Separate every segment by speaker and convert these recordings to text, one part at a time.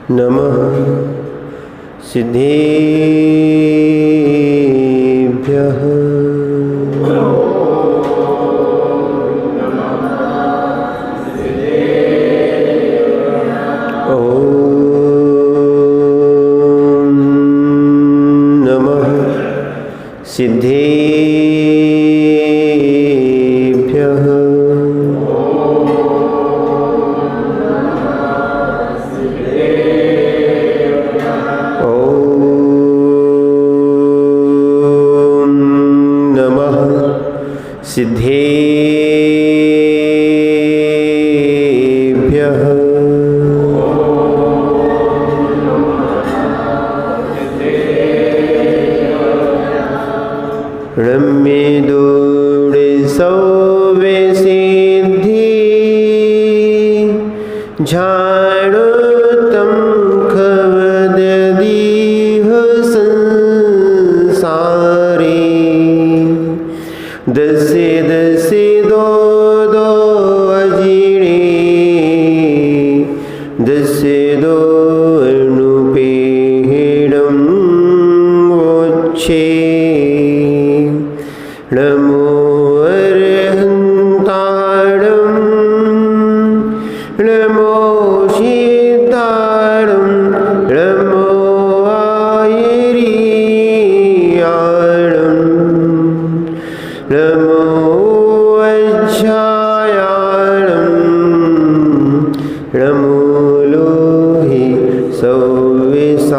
Speaker 1: नमः सिद्धेभ्यः। सिद्धेभ्यः। ॐ नमः सिद्धेभ्यः। रम्यदूरे सौवे सिद्धि झाणुतं खवददीह संसारे। दसे दसे दो दो अजीणे दसे दो अनुपेहिणं वोच्छे। नमो अर्हन्ताणं नमो सिद्धाणं नमो आयरीयाणं नमो वज्रायाणं नमो लोहि सौविसाणम्।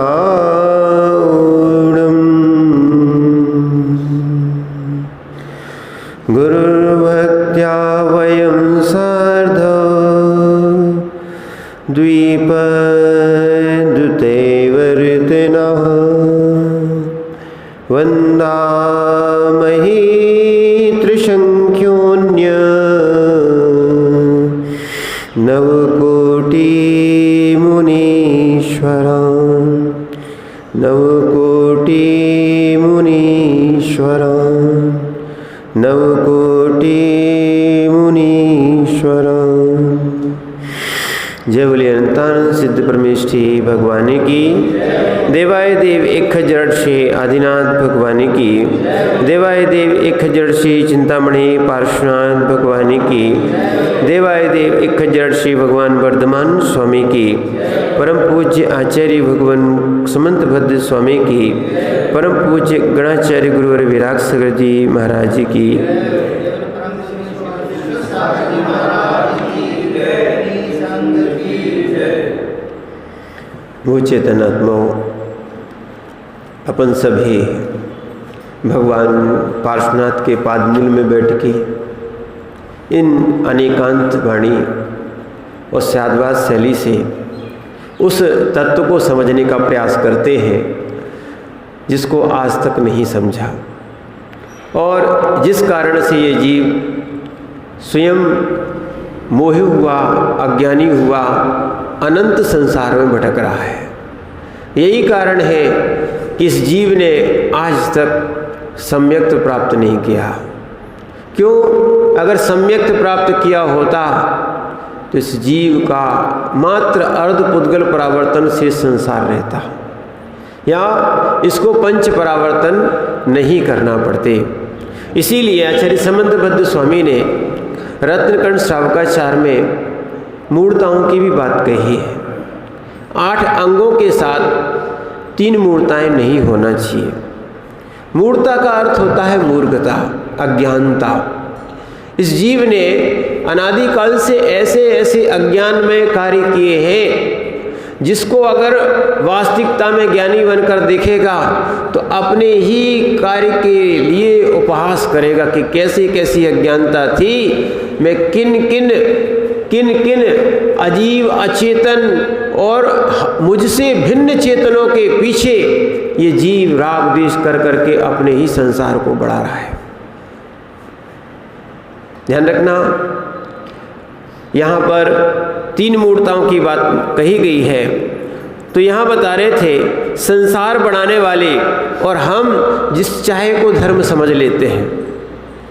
Speaker 1: गुरुर्भक्त्या वयं सार्धं द्विपदुतैवर्तनः वन्दामहे त्रिसङ्ख्योऽन्य नवकोटिमुनीश्वरान् नवकोटिमुनीश्वरान् नवकोटिमुनीश्वरान्। जय बोले अनंतानंद सिद्ध परमेष्ठी भगवान की। देवाय देव एक जड़ से आदिनाथ भगवान की। देवाय देव एक जड़ से चिंतामणि पार्श्वनाथ भगवान की। देवाय देव एक जड़ से भगवान वर्धमान स्वामी की। परम पूज्य आचार्य भगवान समंत भद्र स्वामी की। परम पूज्य गणाचार्य गुरुवर विराग सागर जी महाराज जी की। वो चेतनात्माओं, अपन सभी भगवान पार्श्वनाथ के पादमूल में बैठ के इन अनेकांत वाणी और साधवाद शैली से उस तत्व को समझने का प्रयास करते हैं जिसको आज तक नहीं समझा, और जिस कारण से ये जीव स्वयं मोह हुआ, अज्ञानी हुआ, अनंत संसार में भटक रहा है। यही कारण है कि इस जीव ने आज तक सम्यक्त प्राप्त नहीं किया। क्यों? अगर सम्यक्त प्राप्त किया होता तो इस जीव का मात्र अर्ध पुद्गल परावर्तन से संसार रहता, या इसको पंच परावर्तन नहीं करना पड़ते। इसीलिए आचार्य समंत भद्र स्वामी ने रत्नकंठ श्रावकाचार में मूर्ताओं की भी बात कही है। 8 अंगों के साथ 3 मूर्ताएं नहीं होना चाहिए। मूर्ता का अर्थ होता है मूर्खता, अज्ञानता। इस जीव ने अनादिकाल से ऐसे ऐसे अज्ञानमय कार्य किए हैं जिसको अगर वास्तविकता में ज्ञानी बनकर देखेगा तो अपने ही कार्य के लिए उपहास करेगा कि कैसी कैसी अज्ञानता थी। मैं किन किन अजीब अचेतन और मुझसे भिन्न चेतनों के पीछे ये जीव राग द्वेष कर करके अपने ही संसार को बढ़ा रहा है। ध्यान रखना, यहाँ पर 3 मूर्ताओं की बात कही गई है। तो यहाँ बता रहे थे संसार बढ़ाने वाले, और हम जिस चाहे को धर्म समझ लेते हैं।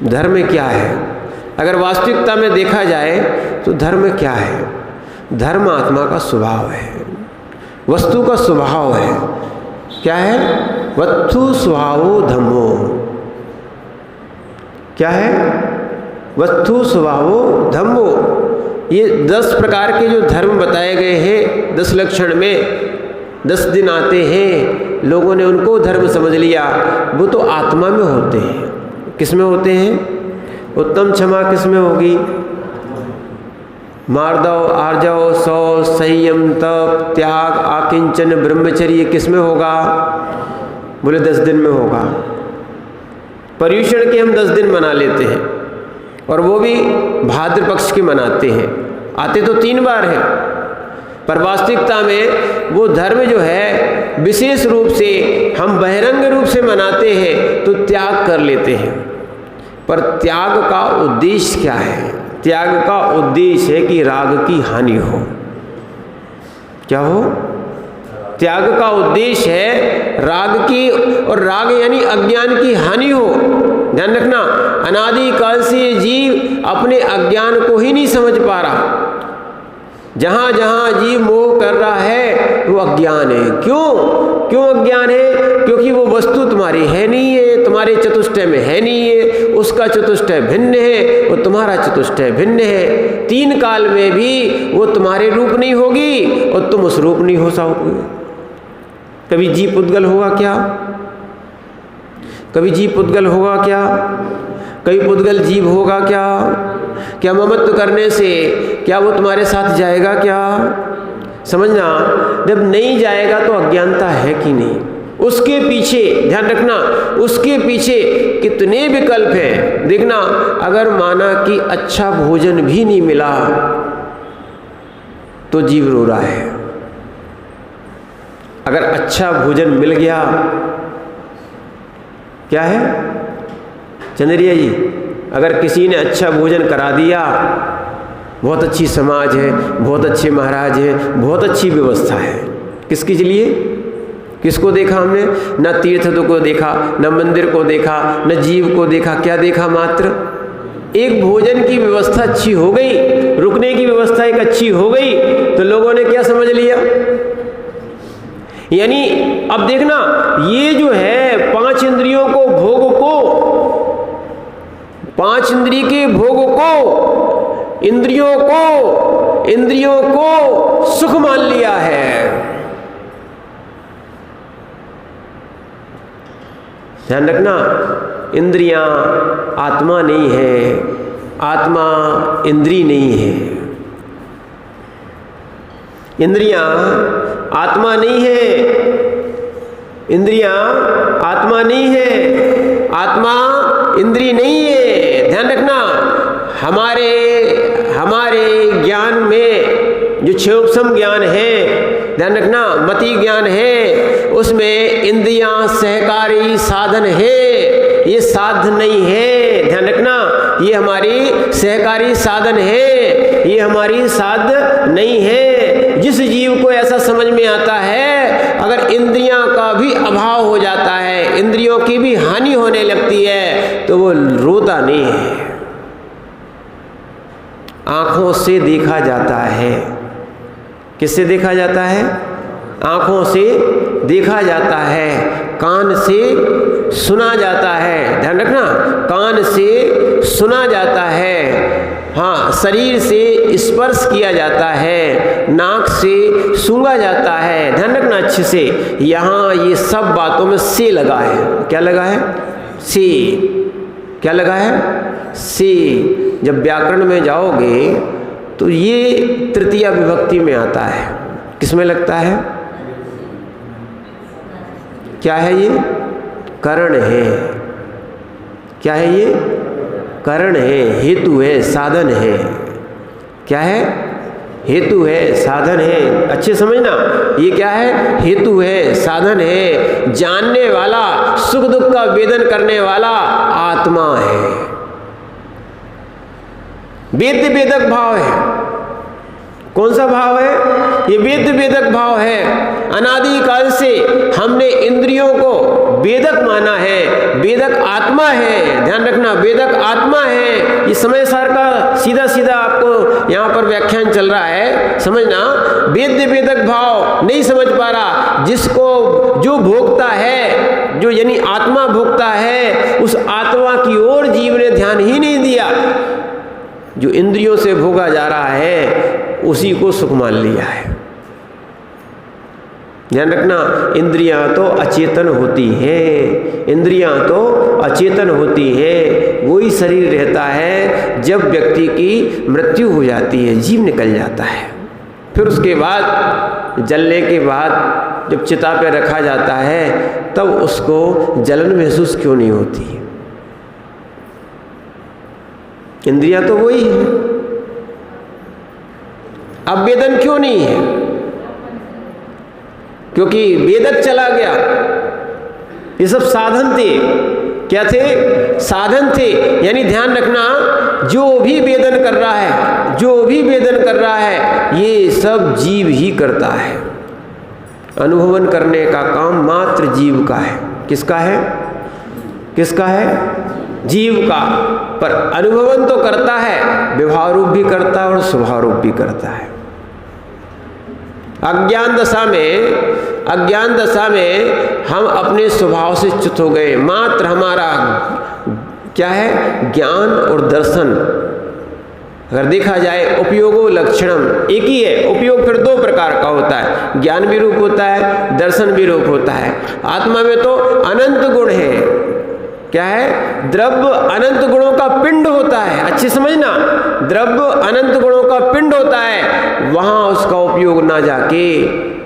Speaker 1: धर्म क्या है? अगर वास्तविकता में देखा जाए तो धर्म क्या है? धर्म आत्मा का स्वभाव है। वस्तु का स्वभाव है। क्या है? वस्तु स्वभावो धम्मो। क्या है? वस्तु स्वभावो धम्मो। ये 10 प्रकार के जो धर्म बताए गए हैं 10 लक्षण में, 10 दिन आते हैं, लोगों ने उनको धर्म समझ लिया। वो तो आत्मा में होते हैं। किस में होते हैं? उत्तम क्षमा किस में होगी? मार्दव, आर्जव, सौ, संयम, तप, त्याग, आकिंचन, ब्रह्मचर्य किस में होगा? बोले 10 दिन में होगा। पर्युषण के हम 10 दिन मना लेते हैं और वो भी भाद्र पक्ष के मनाते हैं। आते तो 3 बार हैं, पर वास्तविकता में वो धर्म जो है विशेष रूप से हम बहिरंग रूप से मनाते हैं तो त्याग कर लेते हैं। पर त्याग का उद्देश्य क्या है? त्याग का उद्देश्य है कि राग की हानि हो। क्या हो? त्याग का उद्देश्य है राग की, और राग यानी अज्ञान की हानि हो। ध्यान रखना, अनादि काल से जीव अपने अज्ञान को ही नहीं समझ पा रहा। जहां जहां जीव मोह कर रहा है वो अज्ञान है। क्यों अज्ञान है? क्योंकि वो वस्तु तुम्हारी है नहीं है, तुम्हारे चतुष्टय में है नहीं है। उसका चतुष्टय भिन्न है, वो तुम्हारा चतुष्टय भिन्न है। 3 काल में भी वो तुम्हारे रूप नहीं होगी और तुम उस रूप नहीं हो सकोगे। कभी जीव पुद्गल होगा क्या? कभी जीव पुद्गल होगा क्या? कभी पुद्गल जीव होगा क्या? क्या ममत्व करने से क्या वो तुम्हारे साथ जाएगा क्या? समझना, जब नहीं जाएगा तो अज्ञानता है कि नहीं। उसके पीछे ध्यान रखना, उसके पीछे कितने विकल्प हैं। देखना, अगर माना कि अच्छा भोजन भी नहीं मिला तो जीव रो रहा है। अगर अच्छा भोजन मिल गया, क्या है चंद्रिया जी, अगर किसी ने अच्छा भोजन करा दिया, बहुत अच्छी समाज है, बहुत अच्छे महाराज हैं, बहुत अच्छी व्यवस्था है। किसके लिए? किसको देखा हमने? न तीर्थ को देखा, न मंदिर को देखा, न जीव को देखा। क्या देखा? मात्र एक भोजन की व्यवस्था अच्छी हो गई, रुकने की व्यवस्था एक अच्छी हो गई, तो लोगों ने क्या समझ लिया? यानी अब देखना, ये जो है 5 इंद्रियों को भोग को, 5 इंद्रिय के भोग को, इंद्रियों को सुख मान लिया है। ध्यान रखना, इंद्रियां आत्मा नहीं है, आत्मा इंद्रिय नहीं है। इंद्रियां आत्मा नहीं है, इंद्रियां आत्मा नहीं है, आत्मा इंद्रिय नहीं है। ध्यान रखना, हमारे ज्ञान में जो 6 उपसम ज्ञान है, ध्यान रखना, मति ज्ञान है, उसमें इंद्रियां सहकारी साधन है, ये साध नहीं है। ध्यान रखना, ये हमारी सहकारी साधन है, ये हमारी साध नहीं है। जिस जीव को ऐसा समझ में आता है, अगर इंद्रियां का भी अभाव हो जाता है, इंद्रियों की भी हानि होने लगती है, तो वो रोता नहीं है। आंखों से देखा जाता है। किससे देखा जाता है? आंखों से देखा जाता है, कान से सुना जाता है। ध्यान रखना, कान से सुना जाता है, हाँ, शरीर से स्पर्श किया जाता है, नाक से सूंघा जाता है। ध्यान रखना अच्छे से, यहाँ ये सब बातों में से लगा है। क्या लगा है? से। क्या लगा है? से। जब व्याकरण में जाओगे तो ये तृतीया विभक्ति में आता है। किस में लगता है? क्या है ये? करण है। क्या है ये? करण है, हेतु है, साधन है। क्या है? हेतु है, साधन है। अच्छे समझना, ये क्या है? हेतु है, साधन है। जानने वाला, सुख दुख का वेदन करने वाला आत्मा है। वेद्य वेदक भाव है। कौन सा भाव है? ये वेद्य वेदक भाव है। अनादि काल से हमने इंद्रियों को वेदक माना है, वेदक आत्मा है। ध्यान रखना, वेदक आत्मा है। ये समय सार का सीधा सीधा आपको यहाँ पर व्याख्यान चल रहा है, समझना। वेद्य वेदक भाव नहीं समझ पा रहा, जिसको जो भोगता है, जो यानी आत्मा भोगता है, उस आत्मा की ओर जीव ने ध्यान ही नहीं दिया। जो इंद्रियों से भोगा जा रहा है उसी को सुख मान लिया है। ध्यान रखना, इंद्रियां तो अचेतन होती है, इंद्रियां तो अचेतन होती है। वही शरीर रहता है जब व्यक्ति की मृत्यु हो जाती है, जीव निकल जाता है। फिर उसके बाद जलने के बाद जब चिता पे रखा जाता है तब उसको जलन महसूस क्यों नहीं होती? इंद्रियां तो वही है, अब वेदन क्यों नहीं है? क्योंकि वेदक चला गया। ये सब साधन थे। क्या थे? साधन थे। यानी ध्यान रखना, जो भी वेदन कर रहा है, जो भी वेदन कर रहा है, ये सब जीव ही करता है। अनुभवन करने का काम मात्र जीव का है। किसका है? किसका है? जीव का। पर अनुभवन तो करता है, व्यवहार रूप भी करता है और स्वभाव रूप भी करता है। अज्ञान दशा में हम अपने स्वभाव से च्युत हो गए। मात्र हमारा क्या है? ज्ञान और दर्शन। अगर देखा जाए उपयोगो लक्षणम एक ही है। उपयोग फिर दो प्रकार का होता है, ज्ञान भी रूप होता है, दर्शन भी रूप होता है। आत्मा में तो अनंत गुण है। क्या है? द्रव्य अनंत गुणों का पिंड होता है। अच्छी समझना, द्रव्य अनंत गुणों का पिंड होता है। वहां उसका उपयोग ना जाके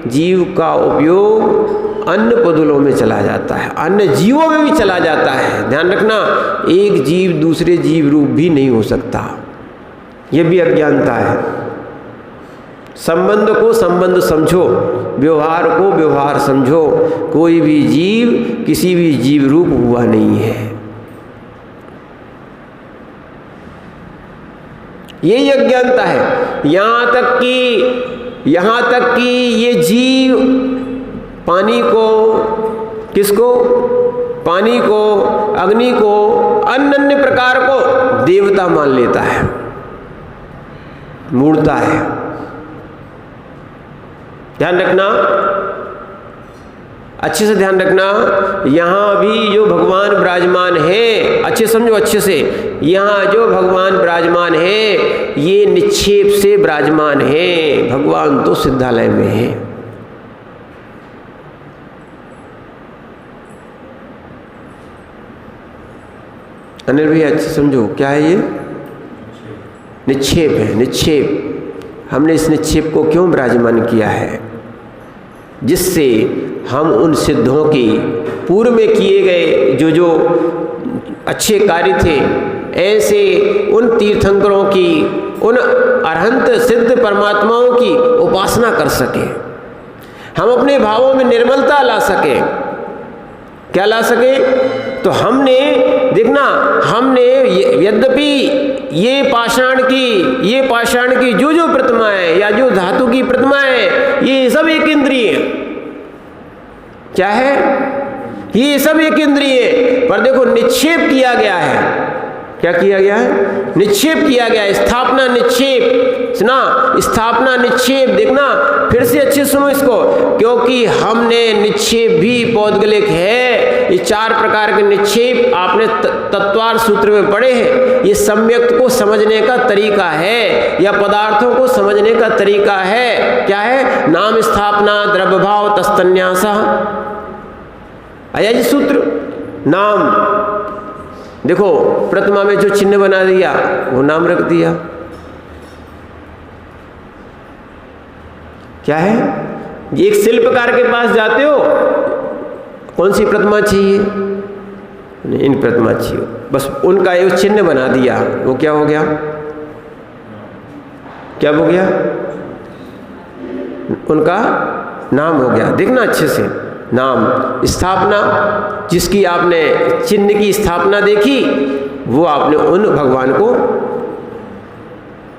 Speaker 1: जीव का उपयोग अन्य पदुलों में चला जाता है, अन्य जीवों में भी चला जाता है। ध्यान रखना, एक जीव दूसरे जीव रूप भी नहीं हो सकता। यह भी अज्ञानता है। संबंध को संबंध समझो, व्यवहार को व्यवहार समझो। कोई भी जीव किसी भी जीव रूप हुआ नहीं है। यही अज्ञानता है। यहाँ तक कि ये जीव पानी को, किसको? पानी को, अग्नि को, अन्य प्रकार को देवता मान लेता है, मूर्ता है। ध्यान रखना, अच्छे से ध्यान रखना। यहाँ भी जो भगवान विराजमान है, अच्छे समझो अच्छे से, यहाँ जो भगवान विराजमान है ये निक्षेप से विराजमान है। भगवान तो सिद्धालय में है। अनिल भैया अच्छे समझो, क्या है ये? निक्षेप है। निक्षेप, हमने इस निक्षेप को क्यों विराजमान किया है? जिससे हम उन सिद्धों की पूर्व में किए गए जो अच्छे कार्य थे, ऐसे उन तीर्थंकरों की, उन अरहंत सिद्ध परमात्माओं की उपासना कर सके। हम अपने भावों में निर्मलता ला सके। क्या ला सके? तो हमने देखना, हमने यद्यपि ये पाषाण की जो प्रतिमाएं या जो धातु की प्रतिमाएं, ये सब एक इंद्रिय है। क्या है? ये सब एक इंद्रिय है। पर देखो निक्षेप किया गया है। क्या किया गया है? निक्षेप किया गया है। स्थापना निक्षेप, सुना? स्थापना निक्षेप। देखना फिर से अच्छे सुनो इसको, क्योंकि हमने निक्षेप भी पौद्गलिक है। ये 4 प्रकार के निक्षेप आपने तत्वार सूत्र में पढ़े हैं। ये सम्यक्त को समझने का तरीका है, या पदार्थों को समझने का तरीका है। क्या है? नाम स्थापना, द्रव्य भाव, तस्तन्यास। आया जी सूत्र? नाम, देखो प्रतिमा में जो चिन्ह बना दिया वो नाम रख दिया। क्या है? एक शिल्पकार के पास जाते हो, कौन सी प्रतिमा चाहिए? इन प्रतिमा चाहिए, बस उनका एक चिन्ह बना दिया, वो क्या हो गया? क्या हो गया? उनका नाम हो गया। देखना अच्छे से, नाम। स्थापना, जिसकी आपने चिन्ह की स्थापना देखी, वो आपने उन भगवान को,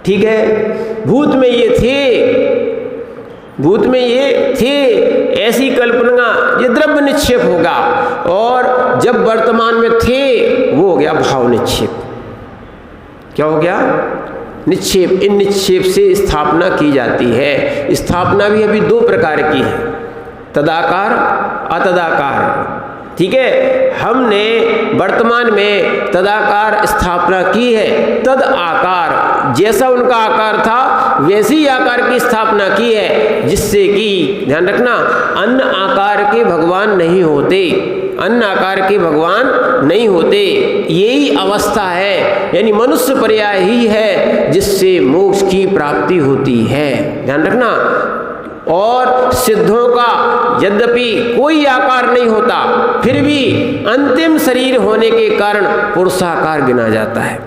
Speaker 1: ठीक है, भूत में ये थे, भूत में ये थे, ऐसी कल्पना, ये द्रव्य निक्षेप होगा। और जब वर्तमान में थे वो हो गया भाव निक्षेप। क्या हो गया? निक्षेप। इन निक्षेप से स्थापना की जाती है। स्थापना भी अभी दो प्रकार की है, तदाकार, अतदाकार। ठीक है, हमने वर्तमान में तदाकार स्थापना की है, तद आकार, जैसा उनका आकार था वैसे ही आकार की स्थापना की है, जिससे कि ध्यान रखना, अन्य आकार के भगवान नहीं होते, अन्य आकार के भगवान नहीं होते। यही अवस्था है, यानी मनुष्य पर्याय ही है जिससे मोक्ष की प्राप्ति होती है। ध्यान रखना। और सिद्धों का यद्यपि कोई आकार नहीं होता, फिर भी अंतिम शरीर होने के कारण पुरुषाकार गिना जाता है।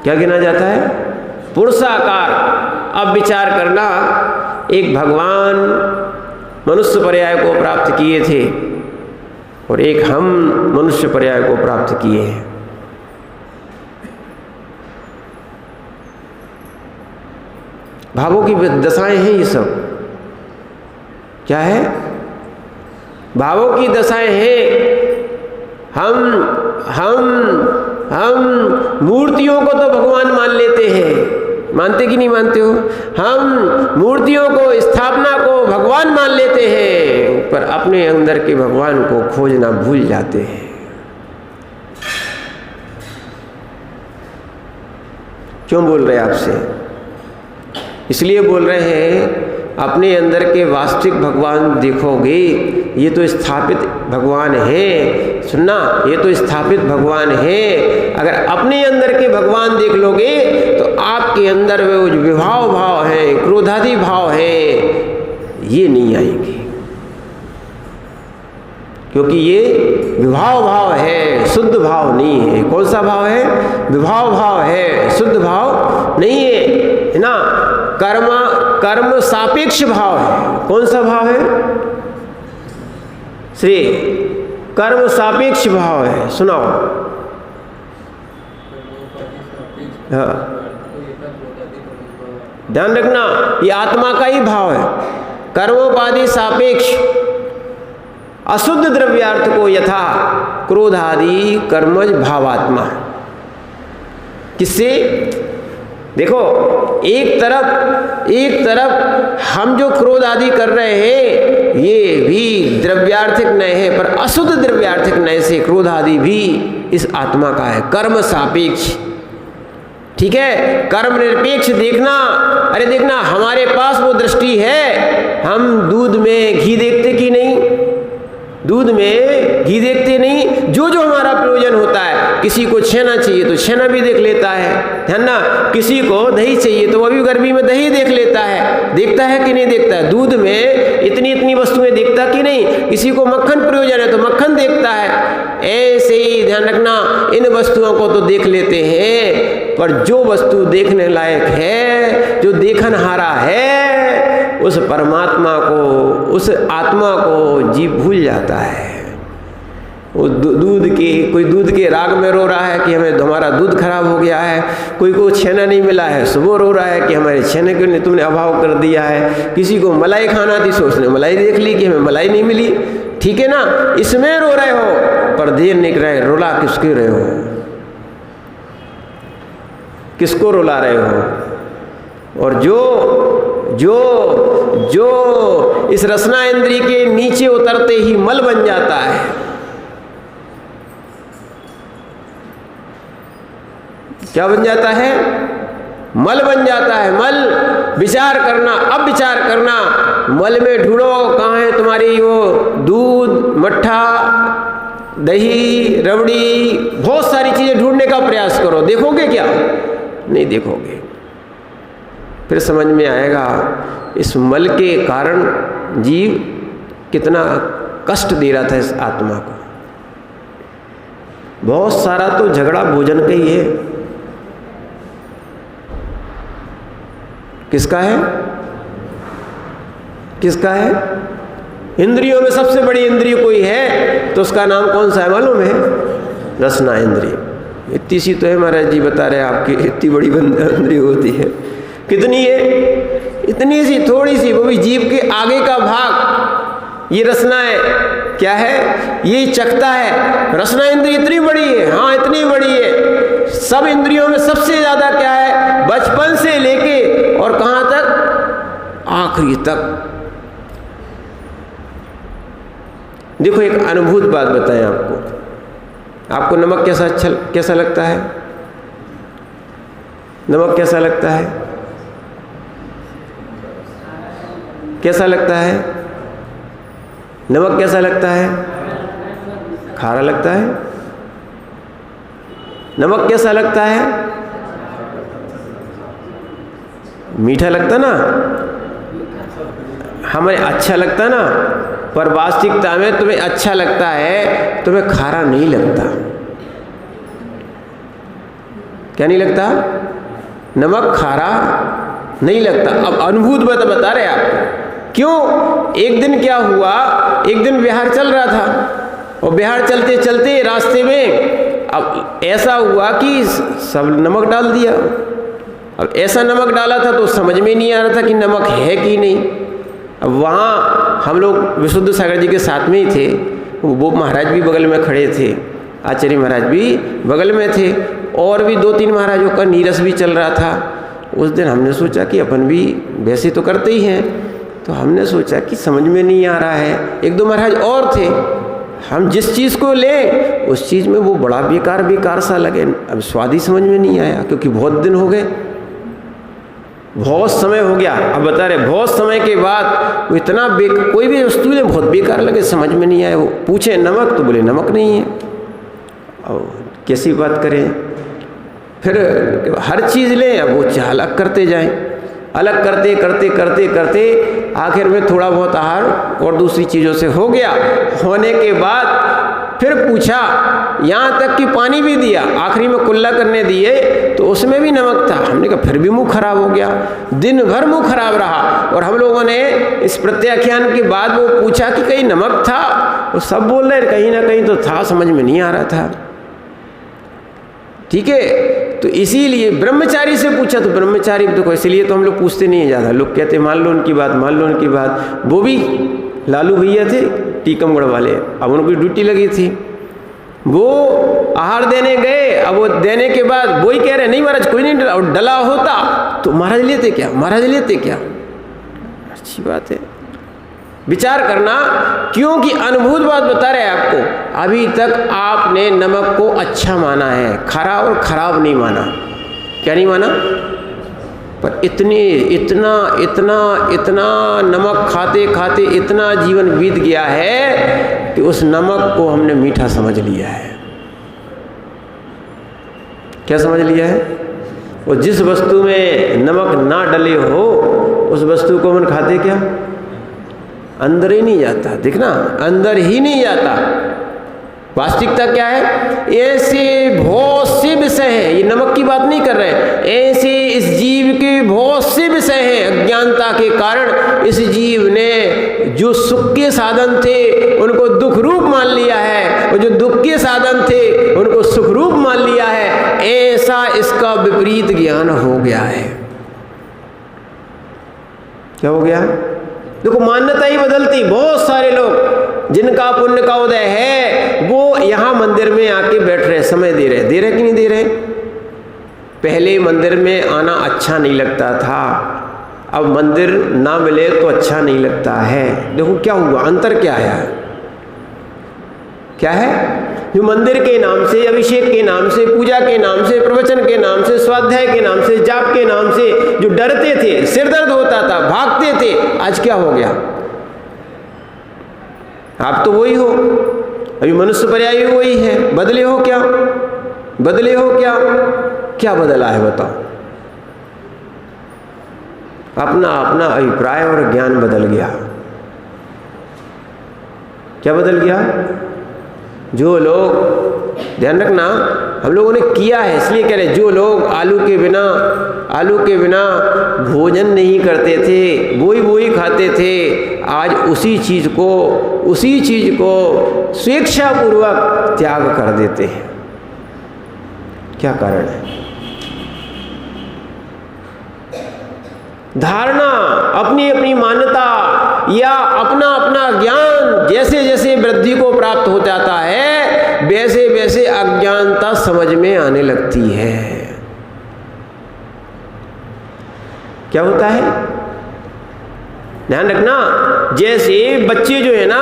Speaker 1: क्या गिना जाता है? पुरुषाकार। अब विचार करना, एक भगवान मनुष्य पर्याय को प्राप्त किए थे और एक हम मनुष्य पर्याय को प्राप्त किए हैं। भावों की दशाएं हैं ये सब। क्या है? भावों की दशाएं हैं। हम मूर्तियों को तो भगवान मान लेते हैं, मानते कि नहीं मानते हो? हम मूर्तियों को, स्थापना को भगवान मान लेते हैं, पर अपने अंदर के भगवान को खोजना भूल जाते हैं। क्यों बोल रहे आपसे? इसलिए बोल रहे हैं, अपने अंदर के वास्तविक भगवान देखोगे, ये तो स्थापित भगवान है। सुनना, ये तो स्थापित भगवान है। अगर अपने अंदर के भगवान देख लोगे तो आपके अंदर वे विभाव भाव है, क्रोधादि भाव है, ये नहीं आएंगे, क्योंकि ये विभाव भाव है, शुद्ध भाव नहीं है। कौन सा भाव है? विभाव भाव है, शुद्ध भाव नहीं है ना। कर्म सापेक्ष भाव है। कौन सा भाव है? श्री कर्म सापेक्ष भाव है। सुनाओ। हाँ, ध्यान रखना, ये आत्मा का ही भाव है। कर्मोपाधि सापेक्ष अशुद्ध द्रव्यार्थ को यथा क्रोधादि कर्मज भावात्मा। किससे? देखो, एक तरफ हम जो क्रोध आदि कर रहे हैं ये भी द्रव्यार्थिक नय है, पर अशुद्ध द्रव्यार्थिक नय से क्रोध आदि भी इस आत्मा का है, कर्म सापेक्ष। ठीक है, कर्म निरपेक्ष देखना। अरे देखना, हमारे पास वो दृष्टि है, हम दूध में घी देखते कि नहीं? दूध में घी देखते नहीं। जो जो हमारा प्रयोजन होता है, किसी को छेना चाहिए तो छेना भी देख लेता है ना। किसी को दही चाहिए तो वो भी गर्मी में दही देख लेता है। देखता है कि नहीं देखता है? दूध में इतनी वस्तुएं देखता कि नहीं? किसी को मक्खन प्रयोजन है तो मक्खन देखता है। ऐसे ही ध्यान रखना, इन वस्तुओं को तो देख लेते हैं, पर जो वस्तु देखने लायक है, जो देखनहारा है, उस परमात्मा को, उस आत्मा को जीव भूल जाता है। वो कोई दूध के राग में रो रहा है कि हमें हमारा दूध खराब हो गया है। कोई को छेना नहीं मिला है, सुबह रो रहा है कि हमारे छेने को ने तुमने अभाव कर दिया है। किसी को मलाई खाना थी, सोचने मलाई देख ली कि हमें मलाई नहीं मिली। ठीक है ना, इसमें रो रहे हो, पर देर नहीं रहे। रोला किसके रहे हो? किसको रुला रहे हो? और जो इस रसना इंद्री के नीचे उतरते ही मल बन जाता है, क्या बन जाता है? मल बन जाता है। मल, विचार करना, अब विचार करना, मल में ढूंढो कहाँ है तुम्हारी वो दूध, मट्ठा, दही, रबड़ी, बहुत सारी चीजें ढूंढने का प्रयास करो। देखोगे क्या? नहीं देखोगे। फिर समझ में आएगा इस मल के कारण जीव कितना कष्ट दे रहा था इस आत्मा को। बहुत सारा तो झगड़ा भोजन का ही है। किसका है? किसका है? इंद्रियों में सबसे बड़ी इंद्रिय कोई है तो उसका नाम कौन सा है मालूम है? रसना इंद्रिय। इतनी सी तो है महाराज जी बता रहे आपकी, इतनी बड़ी इंद्रिय होती है। कितनी है? इतनी सी थोड़ी सी, वो भी जीभ के आगे का भाग, ये रसना है, क्या है, ये चखता है। रसना इंद्रिय इतनी बड़ी है, हाँ इतनी बड़ी है। सब इंद्रियों में सबसे ज्यादा क्या है, बचपन से लेके और कहां तक, आखिरी तक। देखो एक अनुभूत बात बताएं आपको नमक कैसा लगता है? नमक कैसा लगता है? कैसा लगता है? नमक कैसा लगता है? खारा लगता है। नमक कैसा लगता है? मीठा लगता ना, हमें अच्छा लगता ना, पर वास्तविकता में तुम्हें अच्छा लगता है, तुम्हें खारा नहीं लगता। क्या नहीं लगता? नमक खारा नहीं लगता। अब अनुभूत बता रहे आपको क्यों। एक दिन क्या हुआ, एक दिन बिहार चल रहा था और बिहार चलते चलते रास्ते में अब ऐसा हुआ कि सब नमक डाल दिया। अब ऐसा नमक डाला था तो समझ में नहीं आ रहा था कि नमक है कि नहीं। अब वहाँ हम लोग विशुद्ध सागर जी के साथ में ही थे, वो महाराज भी बगल में खड़े थे, आचार्य महाराज भी बगल में थे, और भी 2-3 महाराजों का नीरस भी चल रहा था। उस दिन हमने सोचा कि अपन भी वैसे तो करते ही हैं, तो हमने सोचा कि समझ में नहीं आ रहा है। 1-2 महाराज और थे, हम जिस चीज़ को लें उस चीज़ में वो बड़ा बेकार सा लगे। अब स्वाद ही समझ में नहीं आया, क्योंकि बहुत दिन हो गए, बहुत समय हो गया। अब बता रहे बहुत समय के बाद वो इतना कोई भी वस्तु ले बहुत बेकार लगे, समझ में नहीं आए। वो पूछे नमक, तो बोले नमक नहीं है। और कैसी बात करें, फिर हर चीज़ लें, अब वो अलग करते जाएं, अलग करते आखिर में थोड़ा बहुत आहार और दूसरी चीज़ों से हो गया। होने के बाद फिर पूछा, यहाँ तक कि पानी भी दिया, आखिरी में कुल्ला करने दिए तो उसमें भी नमक था। हमने कहा फिर भी मुंह खराब हो गया, दिन भर मुंह खराब रहा। और हम लोगों ने इस प्रत्याख्यान के बाद वो पूछा कि कहीं नमक था, वो सब बोल रहे कहीं ना कहीं तो था, समझ में नहीं आ रहा था। ठीक है, तो इसीलिए ब्रह्मचारी से पूछा, तो ब्रह्मचारी देखो, इसलिए तो हम लोग पूछते नहीं है ज़्यादा। लोग कहते मान लो उनकी बात। वो भी लालू भैया थे टीकमगढ़ वाले, अब उनकी ड्यूटी लगी थी, वो आहार देने गए। अब वो देने के बाद वो ही कह रहे नहीं महाराज कोई नहीं डला होता तो महाराज लेते क्या। अच्छी बात है, विचार करना, क्योंकि अनुभूत बात बता रहे हैं आपको। अभी तक आपने नमक को अच्छा माना है, खरा और खराब नहीं माना। क्या नहीं माना? पर इतना नमक खाते इतना जीवन बीत गया है कि उस नमक को हमने मीठा समझ लिया है। क्या समझ लिया है? वो जिस वस्तु में नमक ना डले हो उस वस्तु को हम खाते क्या, अंदर ही नहीं जाता। देखना, अंदर ही नहीं जाता। वास्तविकता क्या है, ऐसे बहुत से विषय हैं, ये नमक की बात नहीं कर रहे हैं, ऐसे इस जीव के बहुत से विषय हैं। अज्ञानता के कारण इस जीव ने जो सुख के साधन थे उनको दुख रूप मान लिया है, और जो दुख के साधन थे उनको सुख रूप मान लिया है। ऐसा इसका विपरीत ज्ञान हो गया है। क्या हो गया? देखो, मान्यता ही बदलती। बहुत सारे लोग जिनका पुण्य का उदय है वो यहाँ मंदिर में आके बैठ रहे, समय दे रहे कि नहीं दे रहे। पहले मंदिर में आना अच्छा नहीं लगता था, अब मंदिर ना मिले तो अच्छा नहीं लगता है। देखो क्या हुआ, अंतर क्या आया? क्या है? जो मंदिर के नाम से, अभिषेक के नाम से, पूजा के नाम से, प्रवचन के नाम से, स्वाध्याय के नाम से, जाप के नाम से जो डरते थे, सिर दर्द होता था, भागते थे, आज क्या हो गया? आप तो वही हो, अभी मनुष्य पर्याय वही है। बदले हो क्या? क्या बदला है बताओ? अपना अभिप्राय और ज्ञान बदल गया। क्या बदल गया? जो लोग, ध्यान रखना, हम लोगों ने किया है इसलिए कह रहे, जो लोग आलू के बिना भोजन नहीं करते थे, वो ही खाते थे, आज उसी चीज को स्वेच्छापूर्वक त्याग कर देते हैं। क्या कारण है? धारणा, अपनी अपनी मान्यता या अपना अपना ज्ञान जैसे जैसे वृद्धि को प्राप्त हो जाता है, वैसे वैसे अज्ञानता समझ में आने लगती है। क्या होता है, ध्यान रखना। जैसे बच्चे जो है ना,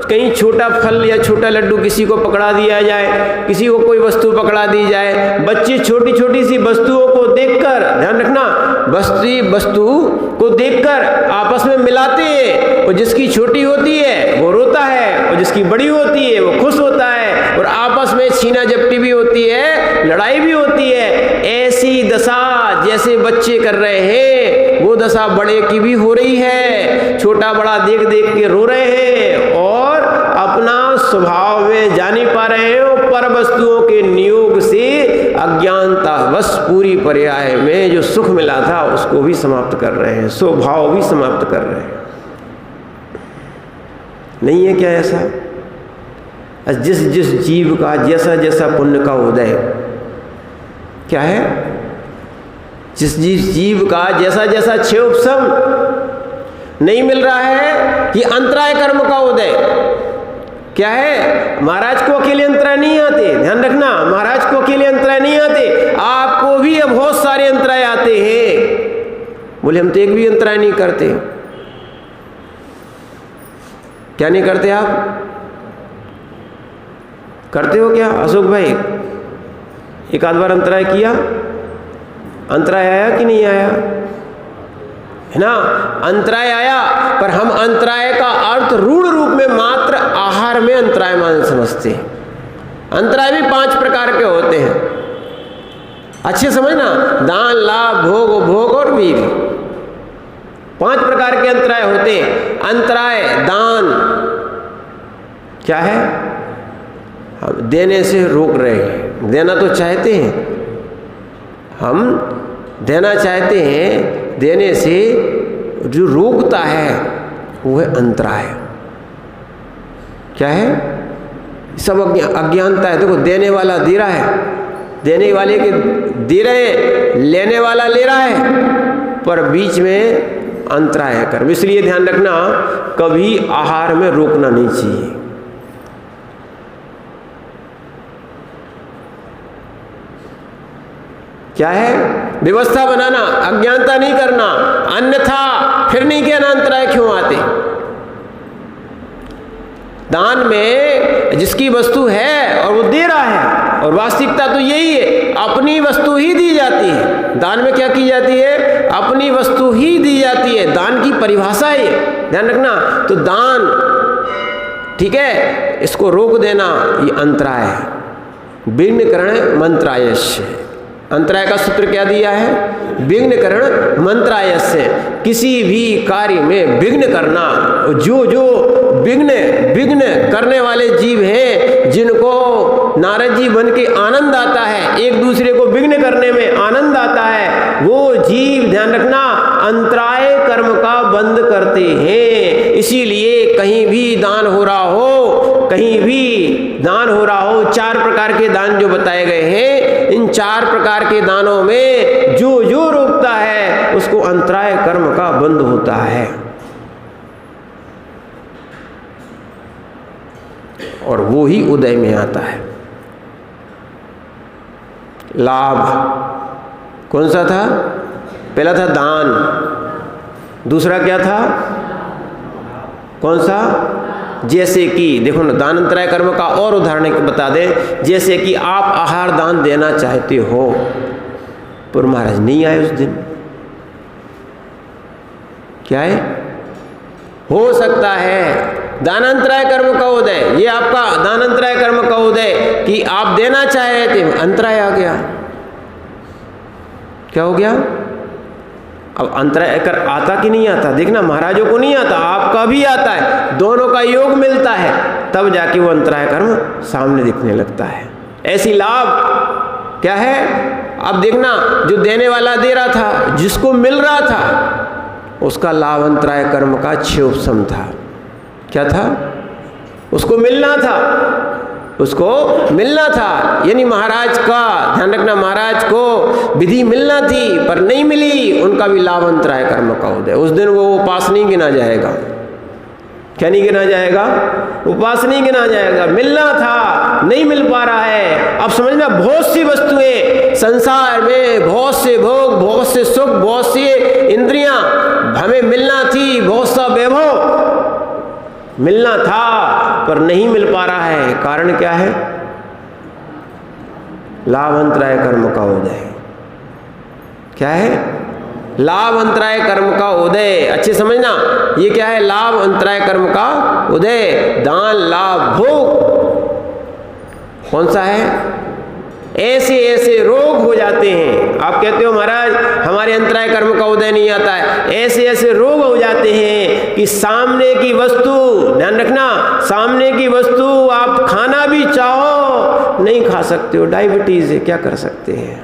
Speaker 1: कहीं छोटा फल या छोटा लड्डू किसी को पकड़ा दिया जाए, किसी को कोई वस्तु पकड़ा दी जाए, बच्चे छोटी छोटी सी वस्तुओं को देखकर, ध्यान रखना, वस्तु को देखकर आपस में मिलाते हैं, और जिसकी छोटी होती है वो रोता है, और जिसकी बड़ी होती है वो खुश होता है, और आपस में छीना झपटी भी होती है, लड़ाई भी होती है। ऐसी दशा जैसे बच्चे कर रहे हैं, वो दशा बड़े की भी हो रही है। छोटा बड़ा देख देख के रो रहे हैं और अपना स्वभाव में जा नहीं पा रहे हैं, और पर वस्तुओं के नियोग से अज्ञानता बस पूरी पर्याय में जो सुख मिला था उसको भी समाप्त कर रहे हैं, स्वभाव भी समाप्त कर रहे हैं। नहीं है क्या ऐसा? जिस जिस जीव का जैसा जैसा पुण्य का उदय, क्या है, जिस जिस जीव का जैसा जैसा क्षय उपशम नहीं मिल रहा है, ये अंतराय कर्म का उदय क्या है। महाराज को अकेले अंतराय नहीं आते, ध्यान रखना, महाराज को अकेले अंतराय नहीं आते, आपको भी बहुत सारे अंतराय आते हैं। बोले हम तो एक भी अंतराय नहीं करते। क्या नहीं करते आप? करते हो क्या अशोक भाई? एक आध बार अंतराय किया? अंतराय आया कि नहीं आया? है ना, अंतराय आया, पर हम अंतराय का अर्थ रूढ़ रूप में मात्र आहार में अंतराय मान समझते हैं। अंतराय भी 5 प्रकार के होते हैं, अच्छे समझना, दान, लाभ, भोग, भोग और वीर, 5 प्रकार के अंतराय होते हैं। अंतराय दान क्या है? हम देने से रोक रहे हैं, देना तो चाहते हैं, हम देना चाहते हैं, देने से जो रोकता है वो है अंतराय। क्या है? सब अज्ञानता है। देखो, देने वाला दे रहा है, देने वाले के दे रहे हैं, लेने वाला ले रहा है, पर बीच में अंतराय है कर्म। इसलिए ध्यान रखना, कभी आहार में रोकना नहीं चाहिए। क्या है? व्यवस्था बनाना, अज्ञानता नहीं करना, अन्यथा फिर नहीं कहना अंतराय क्यों आते। दान में जिसकी वस्तु है और वो दे रहा है, और वास्तविकता तो यही है, अपनी वस्तु ही दी जाती है। दान में क्या की जाती है? अपनी वस्तु ही दी जाती है, दान की परिभाषा है, ध्यान रखना। तो दान, ठीक है, इसको रोक देना ये अंतराय है। विघ्नकरण मंत्रायस्य, अंतराय का सूत्र क्या दिया है? विघ्नकरण मंत्रायस्य। किसी भी कार्य में विघ्न करना, जो जो विघ्न करने वाले जीव हैं, जिनको नारद जी बन के आनंद आता है, एक दूसरे को विघ्न करने में आनंद आता है, वो जीव, ध्यान रखना, अंतराय कर्म का बंद करते हैं। इसीलिए कहीं भी दान हो रहा हो, कहीं भी दान हो रहा हो, 4 प्रकार के दान जो बताए गए हैं, इन 4 प्रकार के दानों में जो जो रोकता है उसको अंतराय कर्म का बंद होता है, और वो ही उदय में आता है। लाभ कौन सा था? पहला था दान, दूसरा क्या था? कौन सा? जैसे कि देखो ना, दान अंतराय कर्म का और उदाहरण बता दें। जैसे कि आप आहार दान देना चाहते हो, पर महाराज नहीं आए उस दिन, क्या है? हो सकता है दान अंतराय कर्म का उदय, ये आपका दान अंतराय कर्म का उदय कि आप देना चाह रहे थे, अंतराय आ गया। क्या हो गया? अब अंतराय कर आता कि नहीं आता? देखना, महाराजों को नहीं आता, आपका भी आता है, दोनों का योग मिलता है, तब जाके वो अंतराय कर्म सामने दिखने लगता है। ऐसी लाभ क्या है? अब देखना, जो देने वाला दे रहा था, जिसको मिल रहा था, उसका लाभ अंतराय कर्म का क्षयोपशम था। क्या था? उसको मिलना था, उसको मिलना था, यानी महाराज का ध्यान रखना, महाराज को विधि मिलना थी पर नहीं मिली, उनका भी लाभ अंतराय कर्म का उदय। उस दिन वो उपास नहीं गिना जाएगा। क्या नहीं गिना जाएगा? उपास नहीं गिना जाएगा। मिलना था, नहीं मिल पा रहा है। अब समझना, बहुत सी वस्तुएं संसार में, बहुत से भोग, बहुत से सुख, बहुत सी इंद्रियां हमें मिलना थी, बहुत सा वैभव मिलना था पर नहीं मिल पा रहा है। कारण क्या है? लाभ अंतराय कर्म का उदय। क्या है? लाभ अंतराय कर्म का उदय। अच्छे समझना, ये क्या है? लाभ अंतराय कर्म का उदय। दान, लाभ, भोग कौन सा है? ऐसे ऐसे रोग हो जाते हैं। आप कहते हो महाराज हमारे अंतराय कर्म का उदय नहीं आता है। ऐसे ऐसे रोग हो जाते हैं कि सामने की वस्तु, ध्यान रखना, सामने की वस्तु आप खाना भी चाहो नहीं खा सकते हो। डायबिटीज है, क्या कर सकते हैं?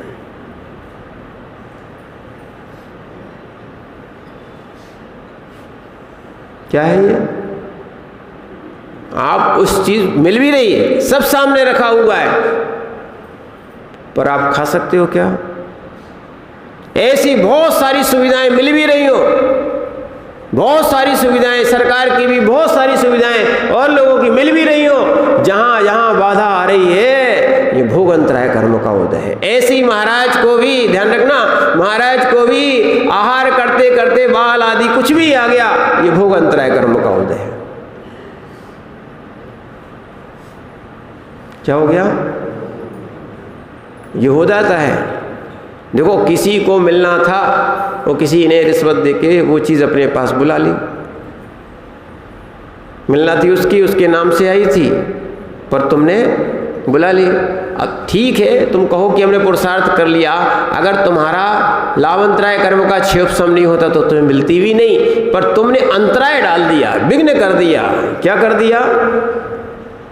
Speaker 1: क्या है ये? आप उस चीज मिल भी रही है, सब सामने रखा हुआ है, पर आप खा सकते हो क्या? ऐसी बहुत सारी सुविधाएं मिल भी रही हो, बहुत सारी सुविधाएं, सरकार की भी बहुत सारी सुविधाएं और लोगों की मिल भी रही हो, जहां जहां बाधा आ रही है, ये भोग अंतराय कर्म का उदय है। ऐसे ही महाराज को भी ध्यान रखना, महाराज को भी आहार करते करते बाल आदि कुछ भी आ गया, ये भोग अंतराय कर्म का उदय है। क्या हो गया? ये हो जाता है। देखो, किसी को मिलना था, वो किसी ने रिश्वत देके वो चीज़ अपने पास बुला ली। मिलना थी उसकी, उसके नाम से आई थी, पर तुमने बुला ली। अब ठीक है, तुम कहो कि हमने पुरुषार्थ कर लिया, अगर तुम्हारा लाभंतराय कर्म का क्षेपसम नहीं होता तो तुम्हें मिलती भी नहीं, पर तुमने अंतराय डाल दिया, विघ्न कर दिया। क्या कर दिया?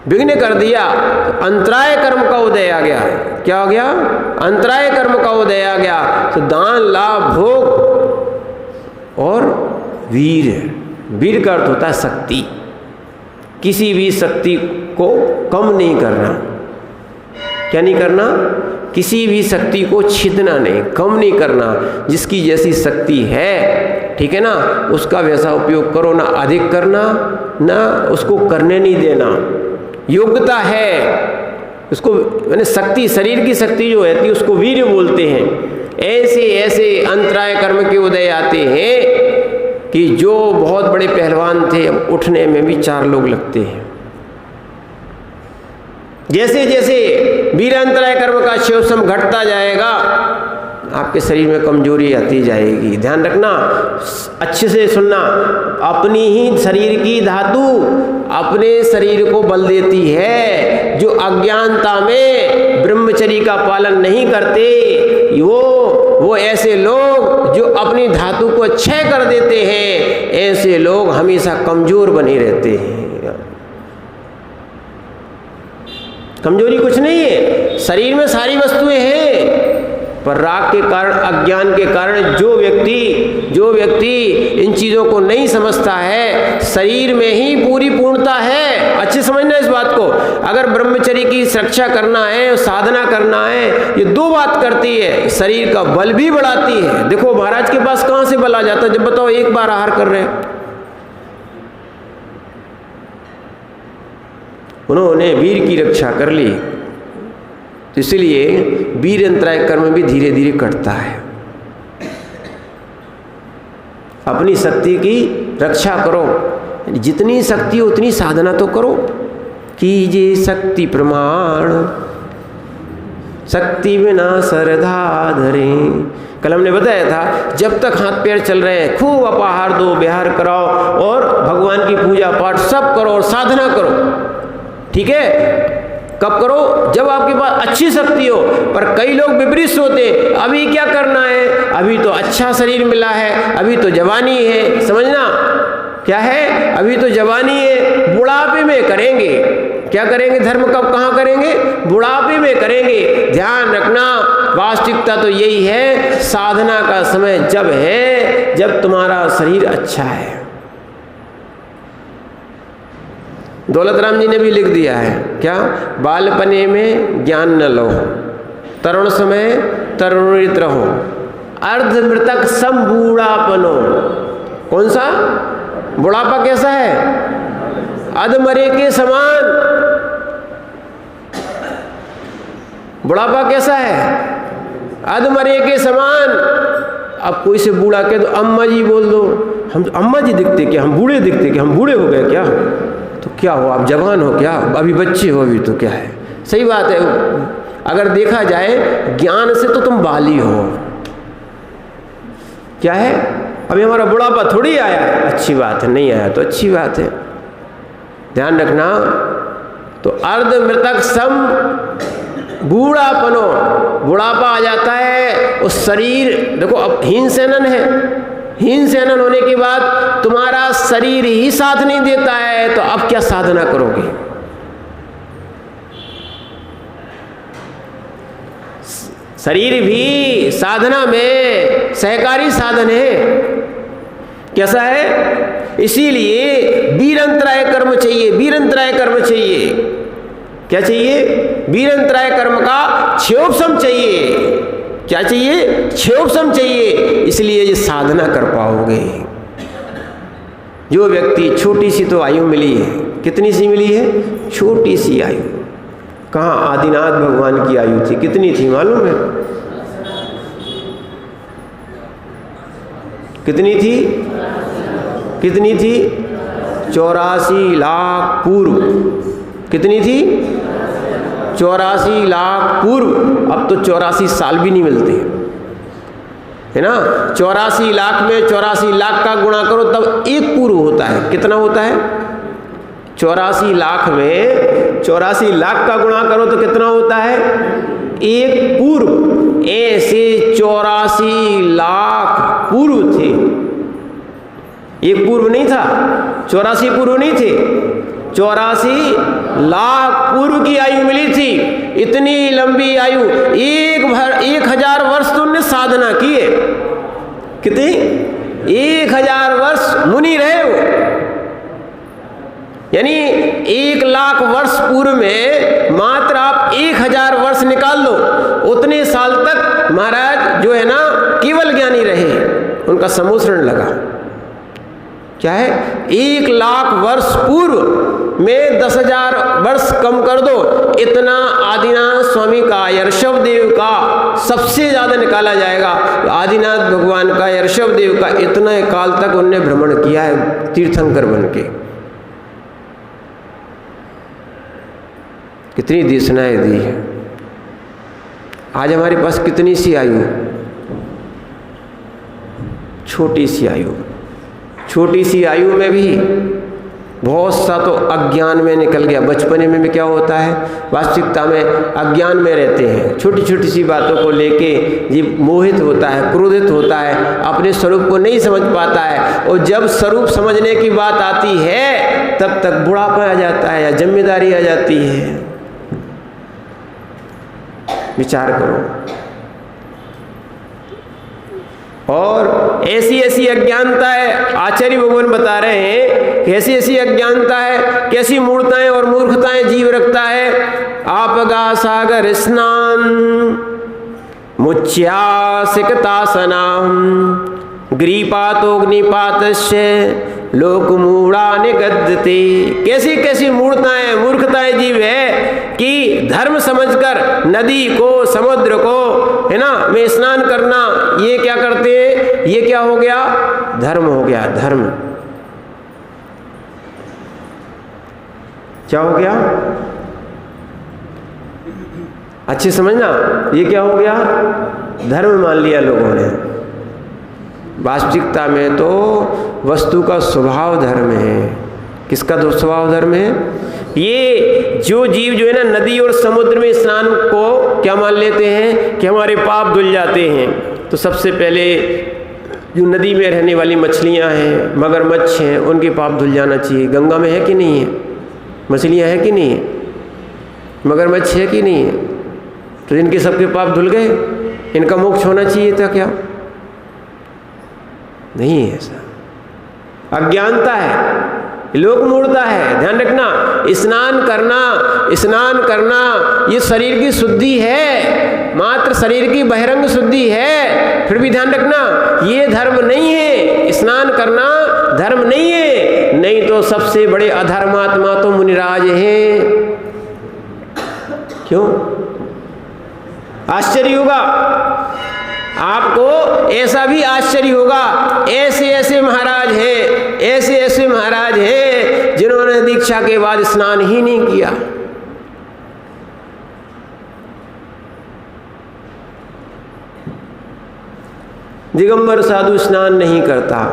Speaker 1: विघ्न कर दिया। तो अंतराय कर्म का उदय आ गया। क्या हो गया? अंतराय कर्म का उदय आ गया। तो दान, लाभ, भोग और वीर। वीर का अर्थ होता है शक्ति। किसी भी शक्ति को कम नहीं करना। क्या नहीं करना? किसी भी शक्ति को छीनना नहीं, कम नहीं करना। जिसकी जैसी शक्ति है, ठीक है ना, उसका वैसा उपयोग करो, ना अधिक करना, ना उसको करने नहीं देना। योग्यता है उसको, मैंने शक्ति, शरीर की शक्ति जो रहती है उसको वीर्य बोलते हैं। ऐसे ऐसे अंतराय कर्म के उदय आते हैं कि जो बहुत बड़े पहलवान थे, अब उठने में भी 4 लोग लगते हैं। जैसे जैसे वीर अंतराय कर्म का क्षेपसम घटता जाएगा, आपके शरीर में कमजोरी आती जाएगी। ध्यान रखना, अच्छे से सुनना, अपनी ही शरीर की धातु अपने शरीर को बल देती है। जो अज्ञानता में ब्रह्मचर्य का पालन नहीं करते, वो ऐसे लोग जो अपनी धातु को क्षय कर देते हैं, ऐसे लोग हमेशा कमजोर बने रहते हैं। कमजोरी कुछ नहीं है, शरीर में सारी वस्तुएं हैं, पर राग के कारण, अज्ञान के कारण जो व्यक्ति इन चीज़ों को नहीं समझता है, शरीर में ही पूरी पूर्णता है। अच्छे समझना इस बात को। अगर ब्रह्मचर्य की सुरक्षा करना है, साधना करना है, ये 2 बात करती है, शरीर का बल भी बढ़ाती है। देखो महाराज के पास कहाँ से बल आ जाता है? जब बताओ एक बार आहार कर रहे हैं, उन्होंने वीर की रक्षा कर ली, इसलिए वीर अंतराय कर्म भी धीरे धीरे कटता है। अपनी शक्ति की रक्षा करो, जितनी शक्ति उतनी साधना तो करो। कीजिए शक्ति प्रमाण, शक्ति बिना श्रद्धा धरें। कल हमने बताया था, जब तक हाथ पैर चल रहे हैं खूब अपाहार दो, विहार कराओ और भगवान की पूजा पाठ सब करो और साधना करो। ठीक है? कब करो? जब आपके पास अच्छी शक्ति हो। पर कई लोग विपरीत सोते, अभी क्या करना है, अभी तो अच्छा शरीर मिला है, अभी तो जवानी है। समझना क्या है? अभी तो जवानी है, बुढ़ापे में करेंगे। क्या करेंगे? धर्म कब कहाँ करेंगे? बुढ़ापे में करेंगे। ध्यान रखना, वास्तविकता तो यही है, साधना का समय जब है जब तुम्हारा शरीर अच्छा है। दौलत राम जी ने भी लिख दिया है क्या, बालपने में ज्ञान न लो, तरुण समय तरुणित रहो, अर्ध मृतक सम बूढ़ापनो। कौन सा बुढ़ापा कैसा है? अधमरे के समान। बुढ़ापा कैसा है? अधमरे के समान। अब कोई से बूढ़ा कह दो अम्मा जी बोल दो, हम अम्मा जी दिखते क्या, हम बूढ़े दिखते क्या, हम बूढ़े हो गए क्या? तो क्या हो, आप जवान हो क्या, अभी बच्चे हो, अभी तो क्या है। सही बात है, अगर देखा जाए ज्ञान से तो तुम बाली हो। क्या है, अभी हमारा बुढ़ापा थोड़ी आया है, अच्छी बात है, नहीं आया तो अच्छी बात है, ध्यान रखना। तो अर्ध मृतक सम बूढ़ापनो, बुढ़ापा आ जाता है उस शरीर। देखो अब हीन सेनन है, हीन सेनन होने के बाद तुम्हारा शरीर ही साथ नहीं देता है, तो अब क्या साधना करोगे? शरीर भी साधना में सहकारी साधन है। कैसा है? इसीलिए वीरंतराय कर्म चाहिए, वीरंतराय कर्म चाहिए। क्या चाहिए? वीरंतराय कर्म का क्षयोपशम चाहिए। क्या चाहिए? क्षयोपशम चाहिए। इसलिए ये साधना कर पाओगे। जो व्यक्ति, छोटी सी तो आयु मिली है, कितनी सी मिली है? छोटी सी आयु। कहाँ आदिनाथ भगवान की आयु थी, कितनी थी मालूम है? कितनी थी? कितनी थी? 84 लाख पूर्व। कितनी थी? 84 लाख पूर्व। अब तो 84 साल भी नहीं मिलते, है ना। 84 लाख में 84 लाख का गुणा करो तब एक पूर्व होता है। कितना होता है? 84 लाख में 84 लाख का गुणा करो तो कितना होता है? एक पूर्व। ऐसे 84 लाख पूर्व थे, एक पूर्व नहीं था, 84 पूर्व नहीं थे, 84 लाख पूर्व की आयु मिली थी। इतनी लंबी आयु, 1000 वर्ष तुमने साधना की है। कितनी? 1000 वर्ष मुनि रहे हो। यानी 1 लाख वर्ष पूर्व में मात्र आप 1000 वर्ष निकाल लो, उतने साल तक महाराज जो है ना केवल ज्ञानी रहे, उनका समोसरण लगा। क्या है? 1 लाख वर्ष पूर्व में 10,000 वर्ष कम कर दो, इतना आदिनाथ स्वामी का, ऋषभ देव का सबसे ज्यादा निकाला जाएगा। आदिनाथ भगवान का, ऋषभ देव का इतना काल तक उनने भ्रमण किया है तीर्थंकर बन के। कितनी देशनाएं दी है। आज हमारे पास कितनी सी आयु? छोटी सी आयु। छोटी सी आयु में भी बहुत सा तो अज्ञान में निकल गया। बचपने में क्या होता है? वास्तविकता में अज्ञान में रहते हैं, छोटी छोटी सी बातों को लेके जीव मोहित होता है, क्रोधित होता है, अपने स्वरूप को नहीं समझ पाता है। और जब स्वरूप समझने की बात आती है तब तक बुढ़ापा आ जाता है या जिम्मेदारी आ जाती है। विचार करो। और ऐसी ऐसी अज्ञानता है, आचार्य भगवान बता रहे हैं कि ऐसी ऐसी अज्ञानता है, कैसी मूर्ताएं और मूर्खताएं जीव रखता है। आपगा सागर स्नान मुच्यासिकतासनाम ग्रीपातोग्निपातस्य लोकमूढ़ा निगद्यते। कैसी कैसी मूर्ताएं, मूर्खताएं जीव है कि धर्म समझकर नदी को, समुद्र को, है ना, में स्नान करना, ये क्या करते हैं? ये क्या हो गया? धर्म हो गया। धर्म क्या हो गया? अच्छे समझना, ये क्या हो गया? धर्म मान लिया लोगों ने। वास्तविकता में तो वस्तु का स्वभाव धर्म है। किसका तो स्वभाव धर्म है? ये जो जीव जो है ना नदी और समुद्र में स्नान को क्या मान लेते हैं कि हमारे पाप धुल जाते हैं। तो सबसे पहले जो नदी में रहने वाली मछलियां हैं, मगरमच्छ हैं, उनके पाप धुल जाना चाहिए। गंगा में है कि नहीं है? मछलियां हैं कि नहीं है? मगरमच्छ है कि नहीं है? तो इनके सबके पाप धुल गए, इनका मोक्ष होना चाहिए था क्या? नहीं है ऐसा। अज्ञानता है। लोक मूढ़ता है। ध्यान रखना, स्नान करना ये शरीर की शुद्धि है, मात्र शरीर की बहिरंग शुद्धि है। फिर भी ध्यान रखना, ये धर्म नहीं है, स्नान करना धर्म नहीं है। नहीं तो सबसे बड़े अधर्मात्मा तो मुनिराज हैं। क्यों? आश्चर्य होगा आपको, ऐसा भी आश्चर्य होगा, ऐसे ऐसे महाराज हैं, ऐसे ऐसे महाराज हैं जिन्होंने दीक्षा के बाद स्नान ही नहीं किया। दिगंबर साधु स्नान नहीं करता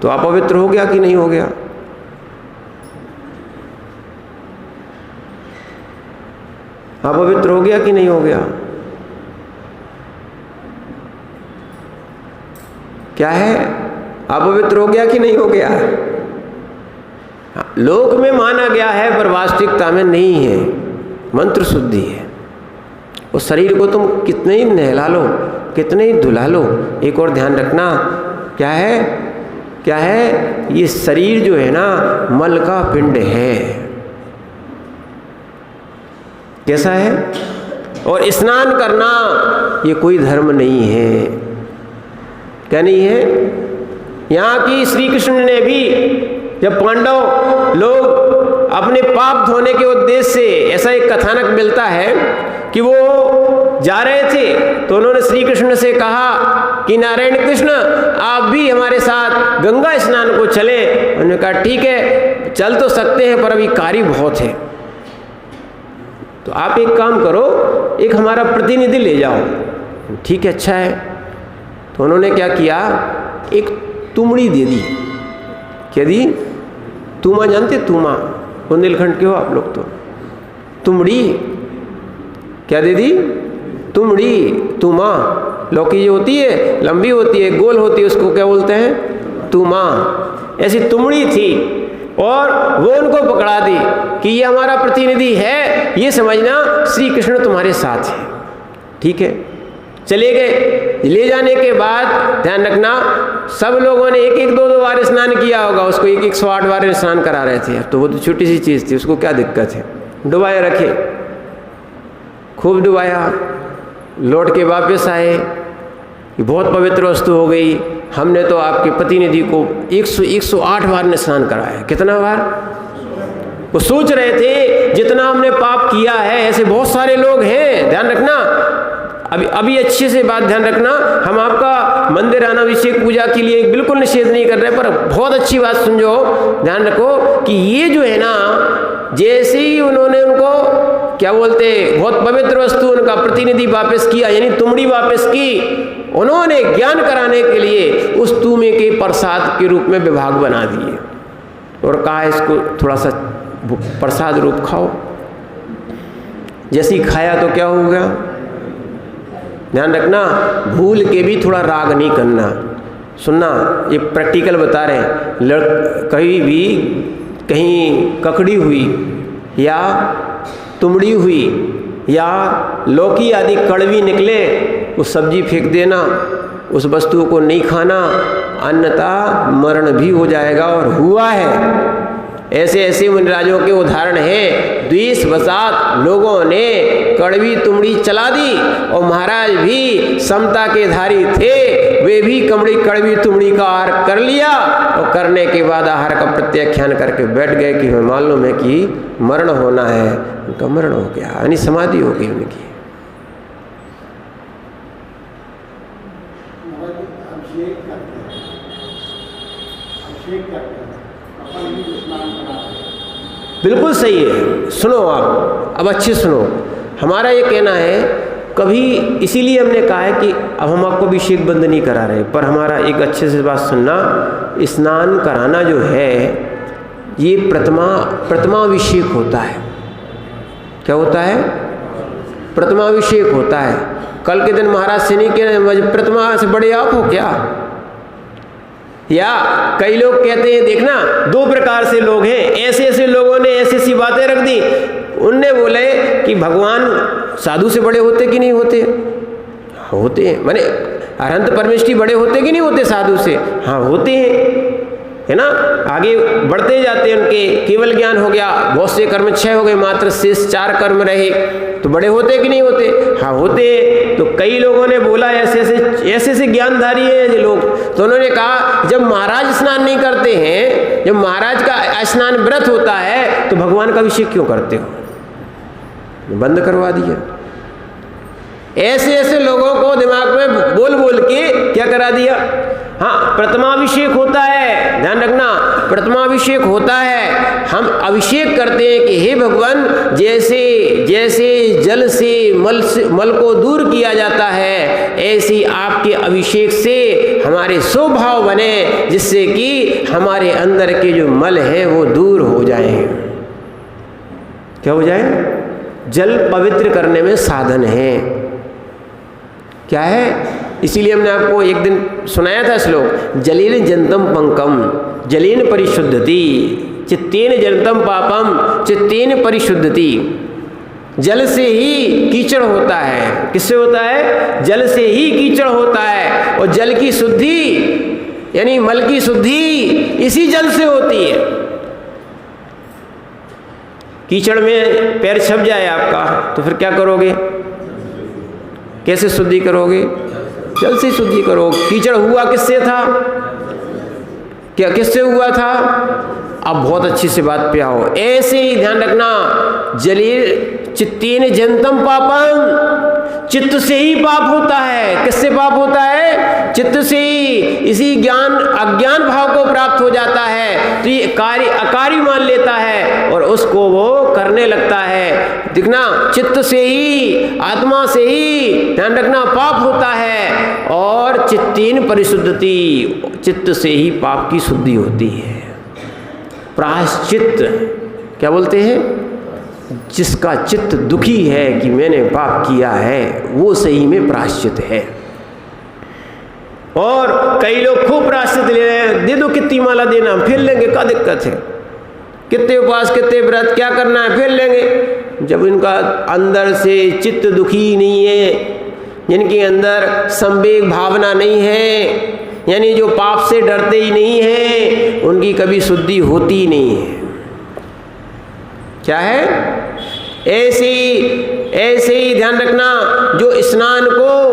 Speaker 1: तो अपवित्र हो गया कि नहीं हो गया? अपवित्र हो गया कि नहीं हो गया? क्या है? अपवित्र हो गया कि नहीं हो गया? लोक में माना गया है पर वास्तविकता में नहीं है। मंत्र शुद्धि है। उस शरीर को तुम कितने ही नहला लो, कितने ही धुला लो, एक और ध्यान रखना, क्या है? क्या है? ये शरीर जो है ना, मल का पिंड है। कैसा है? और स्नान करना ये कोई धर्म नहीं है। क्या नहीं है? यहाँ की श्री कृष्ण ने भी, जब पांडव लोग अपने पाप धोने के उद्देश्य से, ऐसा एक कथानक मिलता है कि वो जा रहे थे तो उन्होंने श्री कृष्ण से कहा कि नारायण कृष्ण आप भी हमारे साथ गंगा स्नान को चलें। उन्होंने कहा ठीक है, चल तो सकते हैं पर अभी कार्य बहुत है, तो आप एक काम करो, एक हमारा प्रतिनिधि ले जाओ। ठीक है, अच्छा है। तो उन्होंने क्या किया, एक तुमड़ी दे दी। क्या दी? तुमा जानते? तुमा, बुंदेलखंड के हो आप लोग तो। तुमड़ी क्या दे दी? तुमड़ी, तुमा। लौकी जो होती है लंबी होती है, गोल होती है, उसको क्या बोलते हैं? तुमा। ऐसी तुमड़ी थी और वो उनको पकड़ा दी कि ये हमारा प्रतिनिधि है, ये समझना श्री कृष्ण तुम्हारे साथ है। ठीक है, चले गए। ले जाने के बाद ध्यान रखना, सब लोगों ने एक एक दो दो बार स्नान किया होगा, उसको 108 बार स्नान करा रहे थे। अब तो वो तो छोटी सी चीज़ थी, उसको क्या दिक्कत है। डुबाए रखे, खूब डुबाया, लौट के वापस आए कि बहुत पवित्र वस्तु हो गई, हमने तो आपके प्रतिनिधि को 108 बार ने स्नान कराया। कितना बार? वो सोच रहे थे जितना हमने पाप किया है ऐसे बहुत सारे लोग हैं। ध्यान रखना, अभी अच्छे से बात ध्यान रखना, हम आपका मंदिर आना अभिषेक पूजा के लिए बिल्कुल निषेध नहीं कर रहे, पर बहुत अच्छी बात समझो, ध्यान रखो कि ये जो है ना, जैसे ही उन्होंने उनको क्या बोलते, बहुत पवित्र वस्तु उनका प्रतिनिधि वापस किया, यानी तुमड़ी वापस की, उन्होंने ज्ञान कराने के लिए उस तुमे के प्रसाद के रूप में विभाग बना दिए और कहा इसको थोड़ा सा प्रसाद रूप खाओ। जैसे ही खाया तो क्या हो गया? ध्यान रखना, भूल के भी थोड़ा राग नहीं करना। सुनना, ये प्रैक्टिकल बता रहे हैं। कहीं भी कहीं ककड़ी हुई या तुमड़ी हुई या लौकी आदि कड़वी निकले, उस सब्जी फेंक देना, उस वस्तु को नहीं खाना, अन्यथा मरण भी हो जाएगा और हुआ है। ऐसे ऐसे मुनिराजों के उदाहरण हैं। द्वेष वशात लोगों ने कड़वी तुमड़ी चला दी और महाराज भी समता के धारी थे, वे भी कड़वी तुमड़ी का आहार कर लिया और करने के बाद आहार का प्रत्याख्यान करके बैठ गए कि हमें मालूम है कि मरण होना है। उनका मरण हो गया, यानी समाधि हो गई उनकी। बिल्कुल सही है। सुनो आप, अब अच्छे सुनो। हमारा ये कहना है, कभी इसीलिए हमने कहा है कि अब हम आपको अभिषेक बंद नहीं करा रहे, पर हमारा एक अच्छे से बात सुनना, स्नान कराना जो है ये प्रथमाभिषेक होता है। क्या होता है? प्रथमाभिषेक होता है। कल के दिन महाराज से नहीं कहना प्रथमा से बड़े आप हो क्या? या कई लोग कहते हैं, देखना 2 प्रकार से लोग हैं, ऐसे ऐसे लोगों ने ऐसी ऐसी बातें रख दी। उनने बोले कि भगवान साधु से बड़े होते कि नहीं होते? होते हैं। माने अनंत परमेष्ठी बड़े होते कि नहीं होते साधु से? हाँ होते हैं। है ना, आगे बढ़ते जाते हैं, उनके केवल ज्ञान हो गया, बहुत से कर्म 6 हो गए, मात्र शेष 4 कर्म रहे, तो बड़े होते कि नहीं होते? हाँ होते। तो कई लोगों ने बोला ऐसे ज्ञानधारी हैं ये लोग, तो उन्होंने कहा जब महाराज स्नान नहीं करते हैं, जब महाराज का स्नान व्रत होता है, तो भगवान का अभिषेक क्यों करते हो? बंद करवा दिया। ऐसे लोगों को दिमाग में बोल बोल के क्या करा दिया। हाँ, प्रथमाभिषेक होता है, ध्यान रखना, प्रथमाभिषेक होता है। हम अभिषेक करते हैं कि हे भगवान, जैसे जल से मल को दूर किया जाता है, ऐसे आपके अभिषेक से हमारे स्वभाव बने, जिससे कि हमारे अंदर के जो मल है वो दूर हो जाए। क्या हो जाए? जल पवित्र करने में साधन है। क्या है? इसीलिए हमने आपको एक दिन सुनाया था श्लोक, जलेन जंतम पंकम जलेन परिशुद्धति चित्तेन जनतम पापम चित्तेन परिशुद्धति। जल से ही कीचड़ होता है। किससे होता है? जल से ही कीचड़ होता है। और जल की शुद्धि यानी मल की शुद्धि इसी जल से होती है। कीचड़ में पैर छप जाए आपका, तो फिर क्या करोगे? कैसे शुद्धि करोगे? जल से शुद्धि करो। कीचड़ हुआ किससे था? क्या किससे हुआ था? अब बहुत अच्छी से बात पे आओ। ऐसे ही ध्यान रखना, जलील चित्तेन जनतम पापम, चित्त से ही पाप होता है। किससे पाप होता है? चित्त से ही। इसी अज्ञान भाव को प्राप्त हो जाता है, तो ये अकारी मान लेता है और उसको वो करने लगता है। दिखना, चित्त से ही, आत्मा से ही, ध्यान रखना, पाप होता है। और चित्तेन परिशुद्धति, चित्त से ही पाप की शुद्धि होती है। प्रायश्चित क्या बोलते हैं? जिसका चित्त दुखी है कि मैंने पाप किया है, वो सही में प्रायश्चित है। और कई लोग खूब प्रायश्चित ले रहे हैं, दे दो कितनी माला देना, फिर लेंगे, क्या दिक्कत है? कितने उपवास, कितने व्रत, क्या करना है, फिर लेंगे। जब इनका अंदर से चित्त दुखी नहीं है, जिनके अंदर संवेग भावना नहीं है, यानी जो पाप से डरते ही नहीं है, उनकी कभी शुद्धि होती नहीं है। क्या है? ऐसे ही ध्यान रखना, जो स्नान को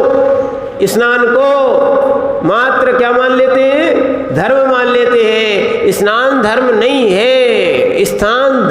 Speaker 1: मात्र क्या मान लेते हैं? धर्म मान लेते हैं। स्नान धर्म नहीं है, स्नान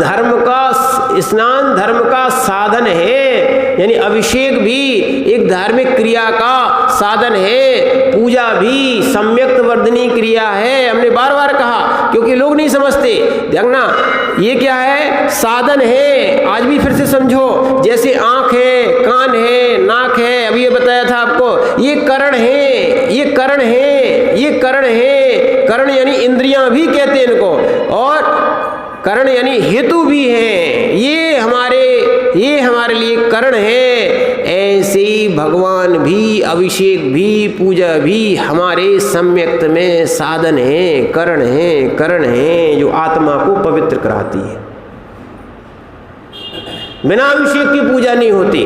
Speaker 1: धर्म का साधन है। यानी अभिषेक भी एक धार्मिक क्रिया का साधन है, पूजा भी सम्यक्त वर्धनी क्रिया है। हमने बार बार कहा, क्योंकि लोग नहीं समझते। देखना, ये क्या है? साधन है। आज भी फिर से समझो, जैसे आँख है, कान है, नाक है, अभी ये बताया था आपको, ये करण है, ये करण है, ये करण है। करण यानी इंद्रियां भी कहते हैं इनको, और करण यानी हेतु भी हैं। ये हमारे लिए करण है। ऐसे ही भगवान भी, अभिषेक भी, पूजा भी हमारे सम्यक्त में साधन है, करण है जो आत्मा को पवित्र कराती है। बिना अभिषेक की पूजा नहीं होती।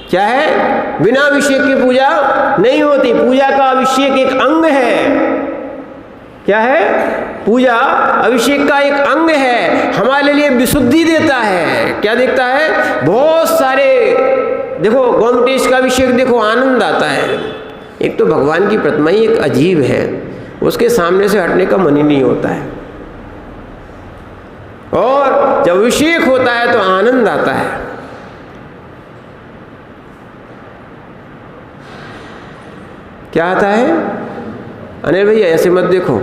Speaker 1: क्या है? बिना अभिषेक की पूजा नहीं होती। पूजा का अभिषेक एक अंग है। क्या है? पूजा अभिषेक का एक अंग है, हमारे लिए विशुद्धि देता है। क्या देता है? बहुत सारे, देखो गोमटेश का अभिषेक देखो, आनंद आता है। एक तो भगवान की प्रतिमा ही एक अजीब है, उसके सामने से हटने का मन ही नहीं होता है। और जब अभिषेक होता है तो आनंद आता है। क्या आता है? अनिल भैया ऐसे मत देखो,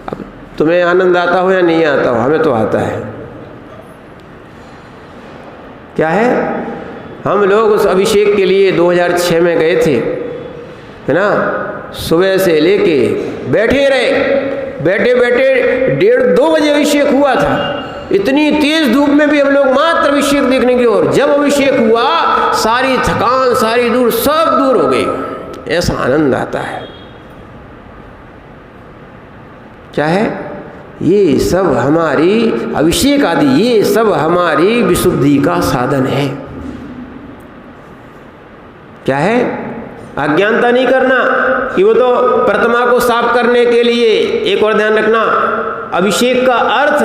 Speaker 1: अब तुम्हें आनंद आता हो या नहीं आता हो, हमें तो आता है। क्या है? हम लोग उस अभिषेक के लिए 2006 में गए थे, है ना। सुबह से लेके बैठे रहे, बैठे 1:30-2 बजे अभिषेक हुआ था। इतनी तेज धूप में भी हम लोग मात्र अभिषेक देखने की ओर। जब अभिषेक हुआ, सारी थकान, सारी सब दूर हो गई। ऐसा आनंद आता है। क्या है? ये सब हमारी अभिषेक आदि, ये सब हमारी विशुद्धि का साधन है। क्या है? अज्ञानता नहीं करना कि वो तो प्रतिमा को साफ करने के लिए। एक और ध्यान रखना, अभिषेक का अर्थ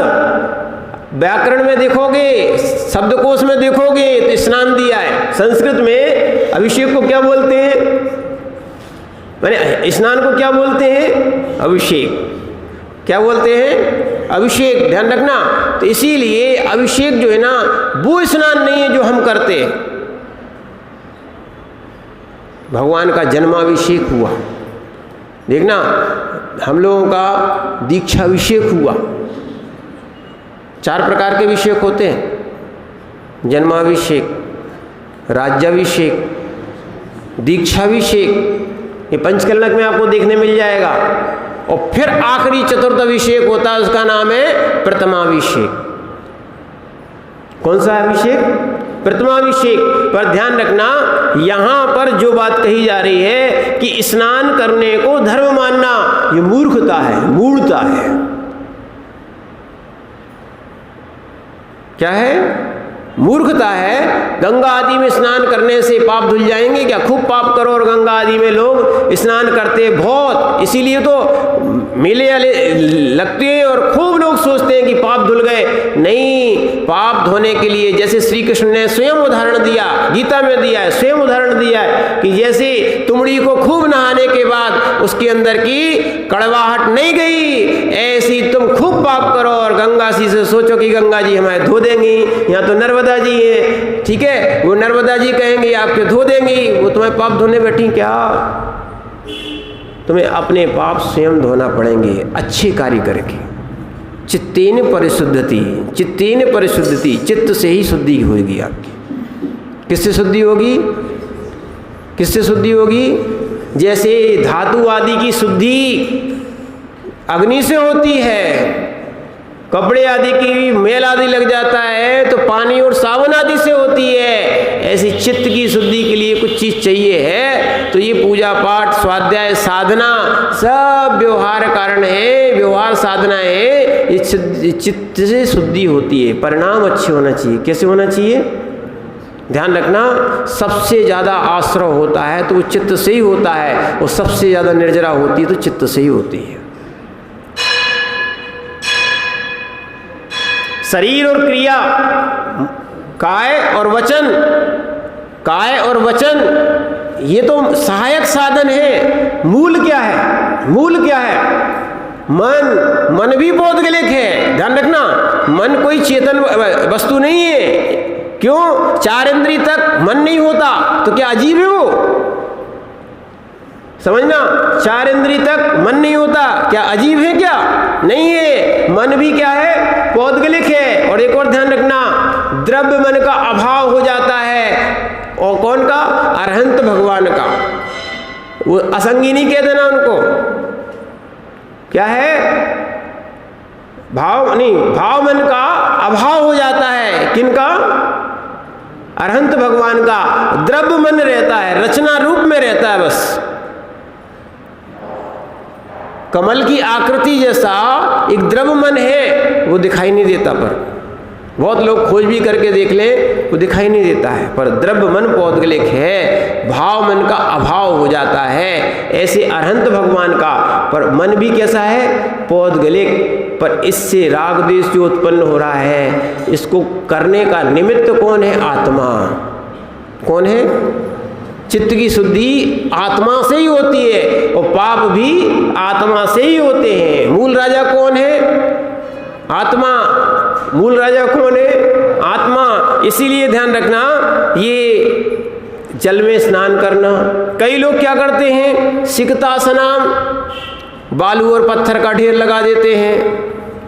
Speaker 1: व्याकरण में देखोगे, शब्दकोश में देखोगे तो स्नान दिया है। संस्कृत में अभिषेक को क्या बोलते हैं, माने स्नान को क्या बोलते हैं, अभिषेक। क्या बोलते हैं, अभिषेक। ध्यान रखना। तो इसीलिए अभिषेक जो है ना, वो स्नान नहीं है जो हम करते हैं। भगवान का जन्माभिषेक हुआ, देखना, हम लोगों का दीक्षाभिषेक हुआ। 4 प्रकार के अभिषेक होते हैं, जन्माभिषेक, राज्याभिषेक, दीक्षाभिषेक, ये पंचकल्लक में आपको देखने मिल जाएगा। और फिर आखिरी चतुर्थ अभिषेक होता है, उसका नाम है प्रथमाभिषेक। कौन सा अभिषेक, प्रथमाभिषेक। पर ध्यान रखना, यहां पर जो बात कही जा रही है कि स्नान करने को धर्म मानना, ये मूर्खता है, मूढ़ता है। क्या है, मूर्खता है। गंगा आदि में स्नान करने से पाप धुल जाएंगे क्या? खूब पाप करो और गंगा आदि में लोग स्नान करते बहुत, इसीलिए तो मेले लगते हैं और खूब लोग सोचते हैं कि पाप धुल गए। नहीं, पाप धोने के लिए जैसे श्री कृष्ण ने स्वयं उदाहरण दिया, गीता में दिया है, स्वयं उदाहरण दिया है कि जैसे तुमड़ी को खूब नहाने के बाद उसके अंदर की कड़वाहट नहीं गई, ऐसी तुम खूब पाप करो और गंगा जी से सोचो कि गंगा जी हमारे धो देंगी। यहाँ तो नर्मदा जी है, ठीक है, वो नर्मदा जी कहेंगे आपके धो देंगी, वो तुम्हें पाप धोने बैठी क्या? तुम्हें अपने पाप स्वयं धोना पड़ेंगे अच्छे कार्य करके। चित्तेन परिशुद्धति, चित्तेन परिशुद्धति, चित्त से ही शुद्धि होगी आपकी। किससे शुद्धि होगी, किससे शुद्धि होगी? जैसे धातु आदि की शुद्धि अग्नि से होती है, कपड़े आदि की मेल आदि लग जाता है तो पानी और साबुन आदि से होती है, ऐसी चित्त की शुद्धि के लिए कुछ चीज चाहिए है। तो ये पूजा पाठ, स्वाध्याय, साधना सब व्यवहार कारण है, व्यवहार साधना है। ये चित्त से शुद्धि होती है, परिणाम अच्छे होना चाहिए। कैसे होना चाहिए? ध्यान रखना, सबसे ज़्यादा आश्रय होता है तो वो चित्त से ही होता है, और सबसे ज़्यादा निर्जरा होती है तो चित्त से ही होती है। शरीर और क्रिया, काय और वचन, काय और वचन ये तो सहायक साधन है। मूल क्या है? मूल क्या है? मन। मन भी पौद्गलिक है, ध्यान रखना। मन कोई चेतन वस्तु नहीं है। क्यों? 4 इंद्रिय तक मन नहीं होता तो क्या अजीब है वो? समझना, 4 इंद्रिय तक मन नहीं होता, क्या अजीब है क्या? नहीं है। मन भी क्या है? पौद्गलिक है। और एक और ध्यान रखना, द्रव्य मन का अभाव हो जाता है। और कौन का? अरहंत भगवान का। वो असंगी नहीं कह देना उनको। क्या है? भाव नहीं, भाव मन का अभाव हो जाता है। किनका? अरहंत भगवान का। द्रव्य मन रहता है, रचना रूप में रहता है बस। कमल की आकृति जैसा एक द्रव्य मन है, वो दिखाई नहीं देता। पर बहुत लोग खोज भी करके देख लें, वो दिखाई नहीं देता है। पर द्रव्य मन पौद्गलिक है, भाव मन का अभाव हो जाता है। ऐसे अरहंत भगवान का। पर मन भी कैसा है? पौद्गलिक। पर इससे राग द्वेष जो उत्पन्न हो रहा है, इसको करने का निमित्त कौन है? आत्मा। कौन है? चित्त की शुद्धि आत्मा से ही होती है, और पाप भी आत्मा से ही होते हैं। मूल राजा कौन है? आत्मा। मूल राजा कौन है? आत्मा। इसीलिए ध्यान रखना, ये जल में स्नान करना, कई लोग क्या करते हैं? सिकता स्नान, बालू और पत्थर का ढेर लगा देते हैं।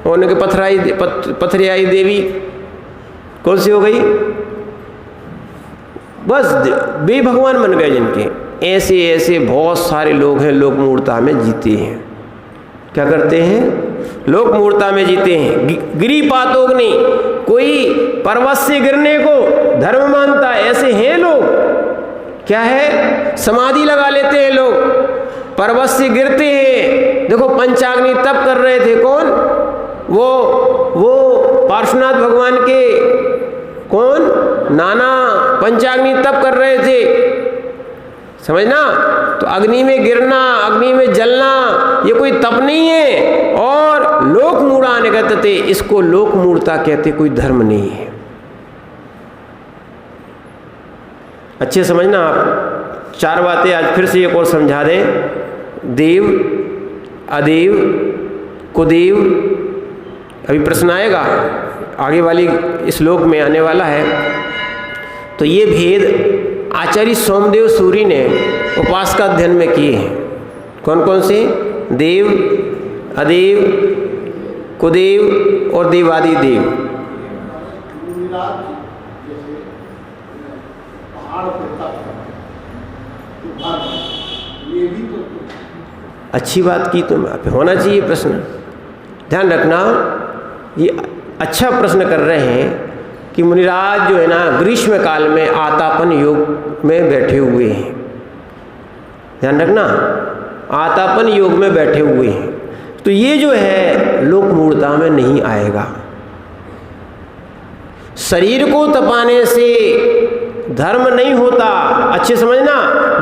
Speaker 1: उनके पथरियाई देवी कौन सी हो गई? बस वे भगवान बन गए जिनके। ऐसे ऐसे बहुत सारे लोग हैं, लोक मूर्ता में जीते हैं। क्या करते हैं? लोक मूर्ता में जीते हैं। गिरिपातोग्नि, कोई पर्वत से गिरने को धर्म मानता है, ऐसे हैं लोग। क्या है? समाधि लगा लेते हैं लोग, पर्वत से गिरते हैं। देखो पंचाग्नि तप कर रहे थे, कौन? वो पार्श्वनाथ भगवान के कौन? नाना पंचाग्नि तप कर रहे थे। समझना। तो अग्नि में गिरना, अग्नि में जलना ये कोई तप नहीं है। और लोक मूढ़ा निगतते, इसको लोक मूढ़ता कहते, कोई धर्म नहीं है। अच्छे समझना आप। 4 बातें आज फिर से एक और समझा दें। देव, अदेव, कुदेव, अभी प्रश्न आएगा आगे वाली श्लोक में आने वाला है। तो ये भेद आचार्य सोमदेव सूरी ने उपासका अध्ययन में किए हैं। कौन कौन से? देव, अदेव, कुदेव और देवादि देव। अच्छी बात की तुम, होना चाहिए प्रश्न। ध्यान रखना, ये अच्छा प्रश्न कर रहे हैं कि मुनिराज जो है ना ग्रीष्म काल में आतापन योग में बैठे हुए हैं। ध्यान रखना, आतापन योग में बैठे हुए हैं। तो ये जो है लोक मूढ़ता में नहीं आएगा। शरीर को तपाने से धर्म नहीं होता। अच्छे समझना,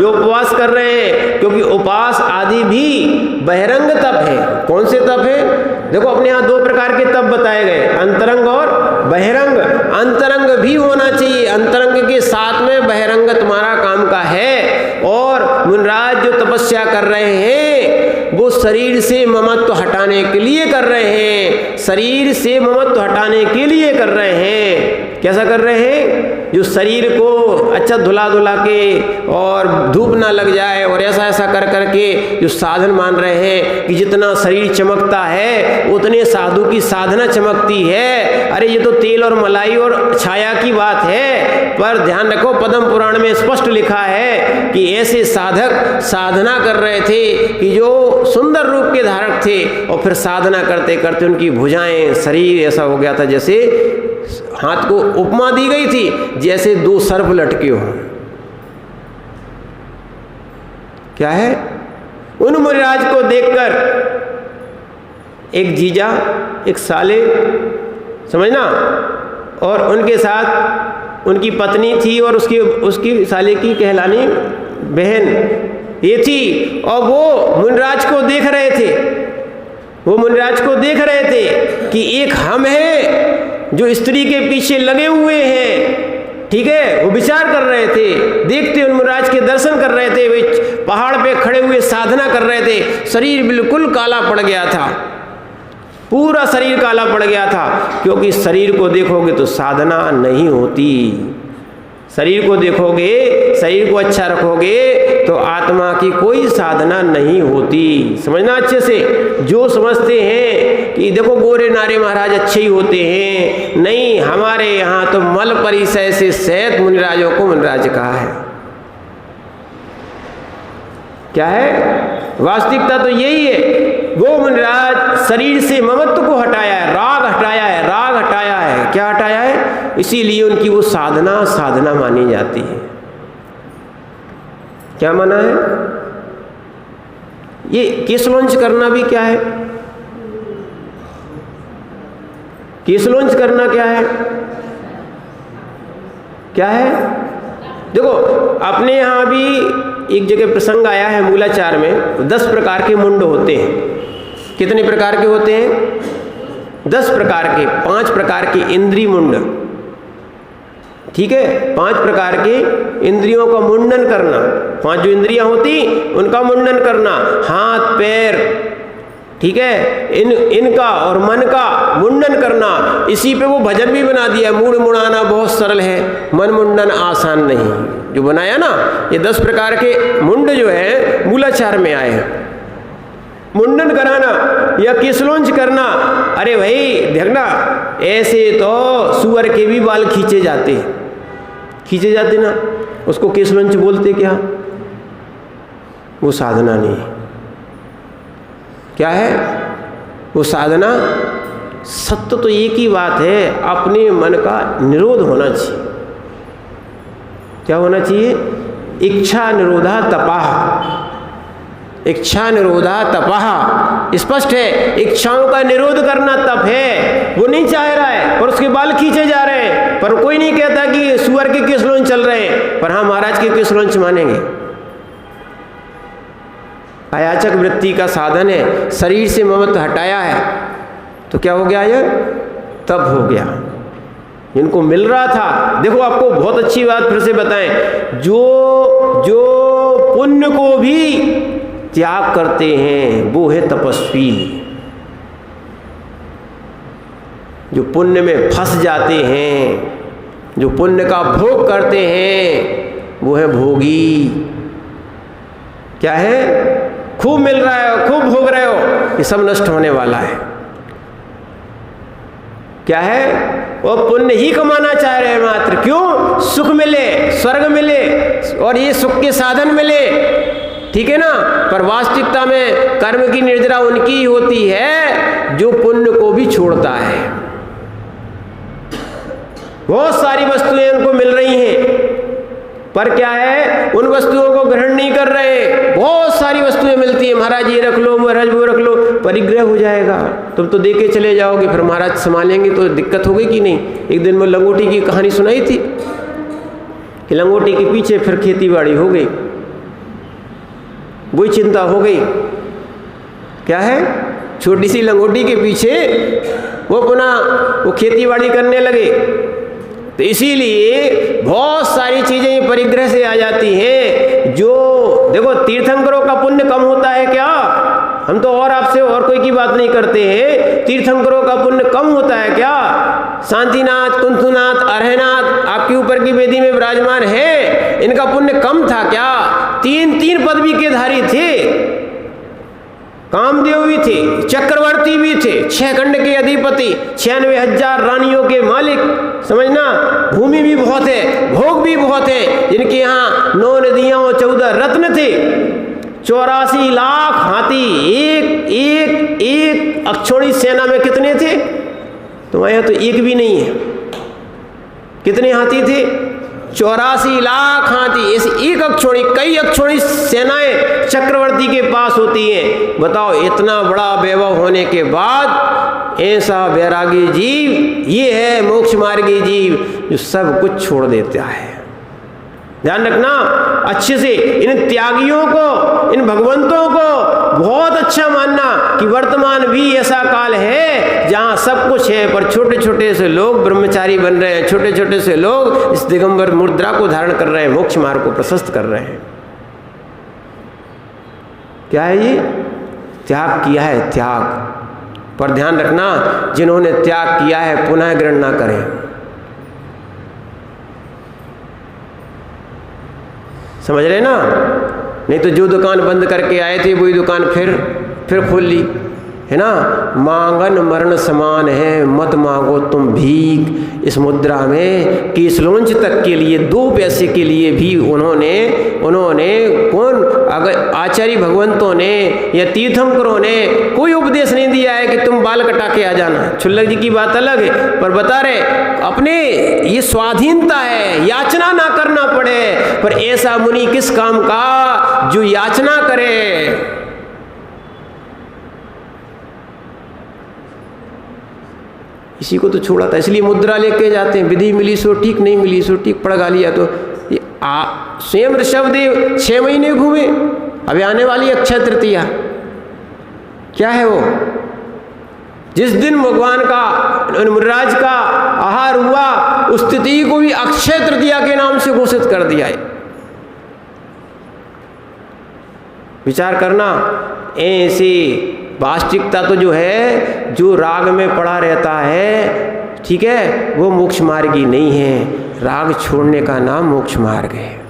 Speaker 1: जो उपवास कर रहे हैं, क्योंकि उपवास आदि भी बहिरंग तप है। कौन से तप है? देखो अपने यहाँ 2 प्रकार के तप बताए गए, अंतरंग और बहिरंग। अंतरंग भी होना चाहिए, अंतरंग के साथ में बहिरंग तुम्हारा काम का है। और मुनिराज जो तपस्या कर रहे हैं वो शरीर से ममत्व हटाने के लिए कर रहे हैं। शरीर से ममत्व हटाने के लिए कर रहे हैं। कैसा कर रहे हैं? जो शरीर को अच्छा धुला धुला के और धूप ना लग जाए और ऐसा ऐसा कर करके जो साधन मान रहे हैं कि जितना शरीर चमकता है उतने साधु की साधना चमकती है। अरे ये तो तेल और मलाई और छाया की बात है। पर ध्यान रखो, पद्म पुराण में स्पष्ट लिखा है कि ऐसे साधक साधना कर रहे थे कि जो सुंदर रूप के धारक थे, और फिर साधना करते करते उनकी भुजाएं, शरीर ऐसा हो गया था जैसे हाथ को उपमा दी गई थी जैसे 2 सर्प लटके हो। क्या है? उन मुनिराज को देखकर एक जीजा, एक साले, समझना, और उनके साथ उनकी पत्नी थी और उसकी साले की कहलानी बहन ये थी। और वो मुनिराज को देख रहे थे, वो मुनिराज को देख रहे थे कि एक हम हैं जो स्त्री के पीछे लगे हुए हैं। ठीक है, वो विचार कर रहे थे, देखते उन मुनिराज के दर्शन कर रहे थे। वे पहाड़ पे खड़े हुए साधना कर रहे थे। शरीर बिल्कुल काला पड़ गया था, पूरा शरीर काला पड़ गया था। क्योंकि शरीर को देखोगे तो साधना नहीं होती। शरीर को देखोगे, शरीर को अच्छा रखोगे तो आत्मा की कोई साधना नहीं होती। समझना अच्छे से। जो समझते हैं कि देखो गोरे नारे महाराज अच्छे ही होते हैं, नहीं, हमारे यहाँ तो मल परिसय से सहित मुनिराजों को मुनिराज कहा है। क्या है? वास्तविकता तो यही है। वो मुनिराज शरीर से ममत्व को हटाया है, राग हटाया है, राग हटाया है। क्या हटाया है? इसीलिए उनकी वो साधना मानी जाती है। क्या माना है? ये केशलोंच करना भी क्या है? केशलोंच करना क्या है? क्या है? देखो अपने यहाँ भी एक जगह प्रसंग आया है मूलाचार में, 10 प्रकार के मुंड होते हैं। कितने प्रकार के होते हैं? 10 प्रकार के। 5 प्रकार के इंद्रिय मुंड। ठीक है, 5 प्रकार के इंद्रियों का मुंडन करना। 5 जो इंद्रियां होती उनका मुंडन करना, हाथ पैर, ठीक है, इनका और मन का मुंडन करना। इसी पे वो भजन भी बना दिया, मूड मुड़ाना बहुत सरल है, मन मुंडन आसान नहीं। जो बनाया ना, ये 10 प्रकार के मुंड जो है मूलाचार में आए हैं। मुंडन कराना या केशलोंच करना, अरे भाई देखना, ऐसे तो सुअर के भी बाल खींचे जाते ना, उसको केशलोंच बोलते क्या? वो साधना नहीं। क्या है वो साधना? सत्य तो एक ही बात है, अपने मन का निरोध होना चाहिए। क्या होना चाहिए? इच्छा निरोधा तपाह, इच्छा निरोधा तपाह। स्पष्ट है, इच्छाओं का निरोध करना तप है। वो नहीं चाह रहा है पर उसके बाल खींचे जा रहे हैं, पर कोई नहीं कहता कि सुअर के केशलोंच चल रहे हैं, पर हाँ महाराज के केशलोंच मानेंगे। अयाचक वृत्ति का साधन है, शरीर से ममत्व हटाया है तो क्या हो गया? ये तब हो गया। इनको मिल रहा था। देखो आपको बहुत अच्छी बात फिर से बताएं, जो पुण्य को भी त्याग करते हैं वो है तपस्वी। जो पुण्य में फंस जाते हैं, जो पुण्य का भोग करते हैं वो है भोगी। क्या है? खूब मिल रहा है, खूब भोग रहे हो, ये सब नष्ट होने वाला है। क्या है? वो पुण्य ही कमाना चाह रहे हैं मात्र। क्यों? सुख मिले, स्वर्ग मिले और ये सुख के साधन मिले, ठीक है ना। पर वास्तविकता में कर्म की निर्जरा उनकी होती है जो पुण्य को भी छोड़ता है। बहुत सारी वस्तुएं उनको मिल रही हैं पर क्या है? उन वस्तुओं को ग्रहण नहीं कर रहे। बहुत सारी वस्तुएं मिलती हैं, महाराज ये रख लो, महाराज वो रख लो, परिग्रह हो जाएगा। तुम तो दे के चले जाओगे, फिर महाराज संभालेंगे तो दिक्कत होगी कि नहीं। एक दिन में लंगोटी की कहानी सुनाई थी कि लंगोटी के पीछे फिर खेती बाड़ी हो गई, वही चिंता हो गई। क्या है? छोटी सी लंगोटी के पीछे वो पुनः वो खेती बाड़ी करने लगे। तो इसीलिए बहुत सारी चीजें परिग्रह से आ जाती हैं। जो देखो तीर्थंकरों का पुण्य कम होता है क्या? हम तो और आपसे और कोई की बात नहीं करते हैं। तीर्थंकरों का पुण्य कम होता है क्या? शांतिनाथ, कुंथुनाथ, अरहनाथ आपके ऊपर की वेदी में विराजमान है, इनका पुण्य कम था क्या? तीन पदवी के धारी थे, कामदेव भी थे, चक्रवर्ती भी थे, 6 खंड के अधिपति, 96,000 रानियों के मालिक, समझना। भूमि भी बहुत है, भोग भी बहुत है, जिनके यहाँ 9 नदियां और 14 रत्न थे, 84 लाख हाथी। एक अक्षौणी सेना में कितने थे? तुम्हारे यहाँ तो एक भी नहीं है। कितने हाथी थे? 84 लाख हाथी। ऐसे एक अक्षौणी, कई अक्षौणी सेनाएं चक्रवर्ती के पास होती हैं। बताओ, इतना बड़ा वैभव होने के बाद ऐसा वैरागी जीव, ये है मोक्ष मार्गी जीव जो सब कुछ छोड़ देता है। ध्यान रखना अच्छे से। इन त्यागियों को, इन भगवंतों को बहुत अच्छा मानना कि वर्तमान भी ऐसा काल है जहाँ सब कुछ है पर छोटे छोटे से लोग ब्रह्मचारी बन रहे हैं, छोटे छोटे से लोग इस दिगंबर मुद्रा को धारण कर रहे हैं, मोक्ष मार्ग को प्रशस्त कर रहे हैं। क्या है ये? त्याग किया है, त्याग। पर ध्यान रखना, जिन्होंने त्याग किया है पुनः ग्रहण ना करें। समझ रहे ना? नहीं तो जो दुकान बंद करके आए थे वही दुकान फिर खोल ली, है ना। मांगन मरण समान है, मत मांगो तुम भीख। इस मुद्रा में केसलोंच तक के लिए 2 पैसे के लिए भी उन्होंने कौन, अगर आचार्य भगवंतों ने या तीर्थंकरों ने कोई उपदेश नहीं दिया है कि तुम बाल कटा के आ जाना। छुल्लक जी की बात अलग है, पर बता रहे अपने ये स्वाधीनता है, याचना ना करना पड़े। पर ऐसा मुनि किस काम का जो याचना करे। इसी को तो छोड़ा था, इसलिए मुद्रा लेके जाते हैं। विधि मिली सो ठीक, नहीं मिली सो ठीक, पड़गा लिया तो स्वयं ऋषभदेव 6 महीने घूमे। अभी आने वाली अक्षय तृतीया क्या है वो? जिस दिन भगवान का मुनिराज का आहार हुआ उस तिथि को भी अक्षय तृतीया के नाम से घोषित कर दिया है। विचार करना, ऐसी वास्तविकता तो जो है, जो राग में पड़ा रहता है, ठीक है, वो मोक्ष मार्गी नहीं है। राग छोड़ने का नाम मोक्ष मार्ग है।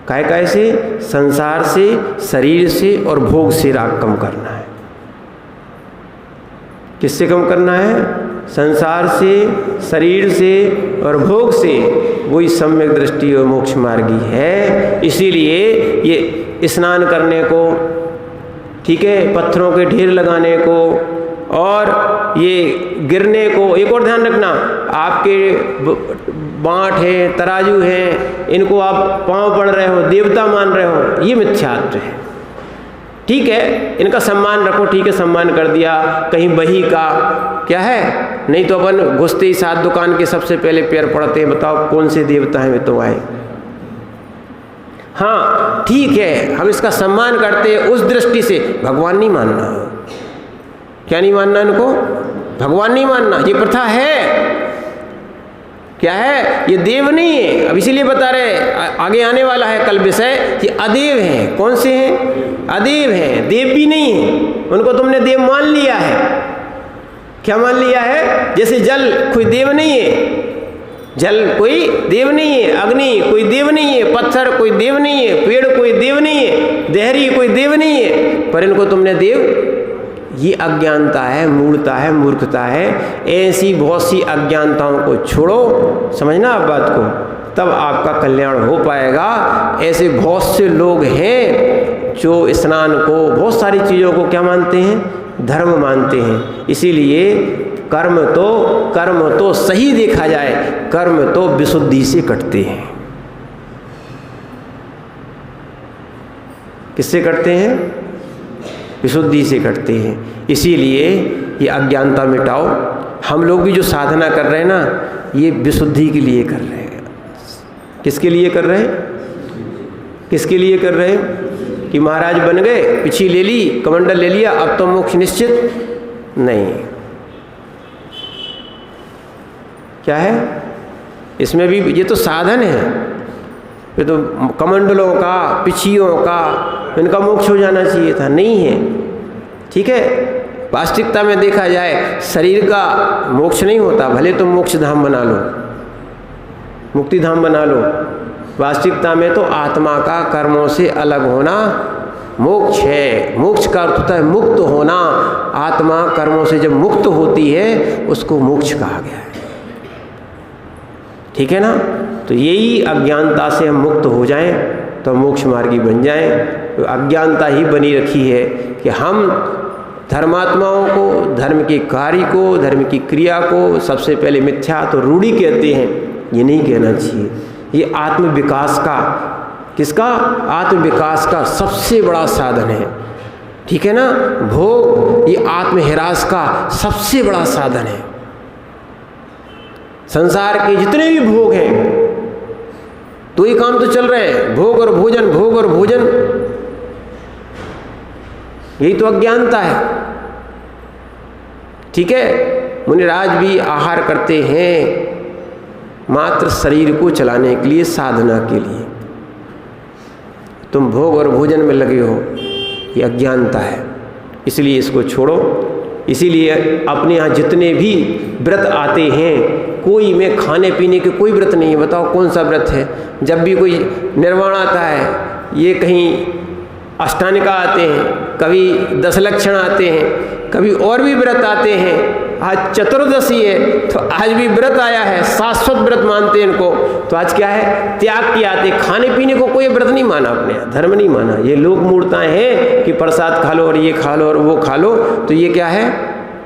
Speaker 1: काय से? संसार से, शरीर से और भोग से राग कम करना है। किससे कम करना है? संसार से, शरीर से और भोग से। वही सम्यक दृष्टि और मोक्ष मार्गी है। इसीलिए ये स्नान करने को, ठीक है, पत्थरों के ढेर लगाने को और ये गिरने को। एक और ध्यान रखना, आपके बाँट है, तराजू है, इनको आप पांव पड़ रहे हो, देवता मान रहे हो, ये मिथ्यात्व है। ठीक है, इनका सम्मान रखो, ठीक है, सम्मान कर दिया। कहीं बही का क्या है? नहीं तो अपन घुसते ही 7 दुकान के सबसे पहले पैर पड़ते हैं। बताओ कौन से देवता हैं वे तो आए। हाँ ठीक है, हम इसका सम्मान करते हैं, उस दृष्टि से भगवान नहीं मानना। क्या नहीं मानना इनको? भगवान नहीं मानना। ये प्रथा है, क्या है? ये देव नहीं है। अब इसीलिए बता रहे, आगे आने वाला है कल विषय कि अदेव हैं। कौन से हैं? अदेव हैं, देव भी नहीं है। उनको तुमने देव मान लिया है। क्या मान लिया है? जैसे जल कोई देव नहीं है, जल कोई देव नहीं है, अग्नि कोई देव नहीं है, पत्थर कोई देव नहीं है, पेड़ कोई देव नहीं है, देहरी कोई देव नहीं है, पर इनको तुमने देव। ये अज्ञानता है, मूढ़ता है, मूर्खता है। ऐसी बहुत सी अज्ञानताओं को छोड़ो, समझना आप बात को, तब आपका कल्याण हो पाएगा। ऐसे बहुत से लोग हैं जो स्नान को, बहुत सारी चीज़ों को क्या मानते हैं? धर्म मानते हैं। इसीलिए कर्म तो सही देखा जाए, कर्म तो विशुद्धि से कटते हैं। किससे कटते हैं? विशुद्धि से कटते हैं। इसीलिए ये अज्ञानता मिटाओ। हम लोग भी जो साधना कर रहे हैं ना, ये विशुद्धि के लिए कर रहे हैं। किसके लिए कर रहे हैं? किसके लिए कर रहे हैं? कि महाराज बन गए, पिछी ले ली, कमंडल ले लिया, अब तो मोक्ष निश्चित? नहीं। क्या है इसमें भी? ये तो साधन है। ये तो कमंडलों का, पिछियों का, इनका मोक्ष हो जाना चाहिए था, नहीं है। ठीक है, वास्तविकता में देखा जाए शरीर का मोक्ष नहीं होता। भले तुम मोक्ष धाम बना लो, मुक्ति धाम बना लो, वास्तविकता में तो आत्मा का कर्मों से अलग होना मोक्ष है। मोक्ष का अर्थ होता है मुक्त होना। आत्मा कर्मों से जब मुक्त होती है उसको मोक्ष कहा गया है। ठीक है ना? तो यही अज्ञानता से हम मुक्त हो जाएं तो मोक्ष मार्गी बन जाएं। तो अज्ञानता ही बनी रखी है कि हम धर्मात्माओं को, धर्म के कार्य को, धर्म की क्रिया को सबसे पहले मिथ्या तो रूढ़ी कहते हैं। ये नहीं कहना चाहिए। ये आत्म विकास का, किसका? आत्म विकास का सबसे बड़ा साधन है। ठीक है ना? भोग ये आत्महिरास का सबसे बड़ा साधन है। संसार के जितने भी भोग हैं, तो ये काम तो चल रहे हैं, भोग और भोजन, भोग और भोजन। यही तो अज्ञानता है। ठीक है, मुनिराज भी आहार करते हैं मात्र शरीर को चलाने के लिए, साधना के लिए। तुम भोग और भोजन में लगे हो, ये अज्ञानता है। इसलिए इसको छोड़ो। इसीलिए अपने यहाँ जितने भी व्रत आते हैं, कोई में खाने पीने के कोई व्रत नहीं है। बताओ कौन सा व्रत है? जब भी कोई निर्वाण आता है, ये कहीं अष्टानिका आते हैं, कभी 10 लक्षण आते हैं, कभी और भी व्रत आते हैं। आज चतुर्दशी है तो आज भी व्रत आया है, शाश्वत व्रत मानते हैं इनको। तो आज क्या है? त्याग किया। आते खाने पीने को कोई व्रत नहीं माना, अपने धर्म नहीं माना। ये लोग मूर्ताएं हैं कि प्रसाद खा लो और ये खा लो और वो खा लो। तो ये क्या है?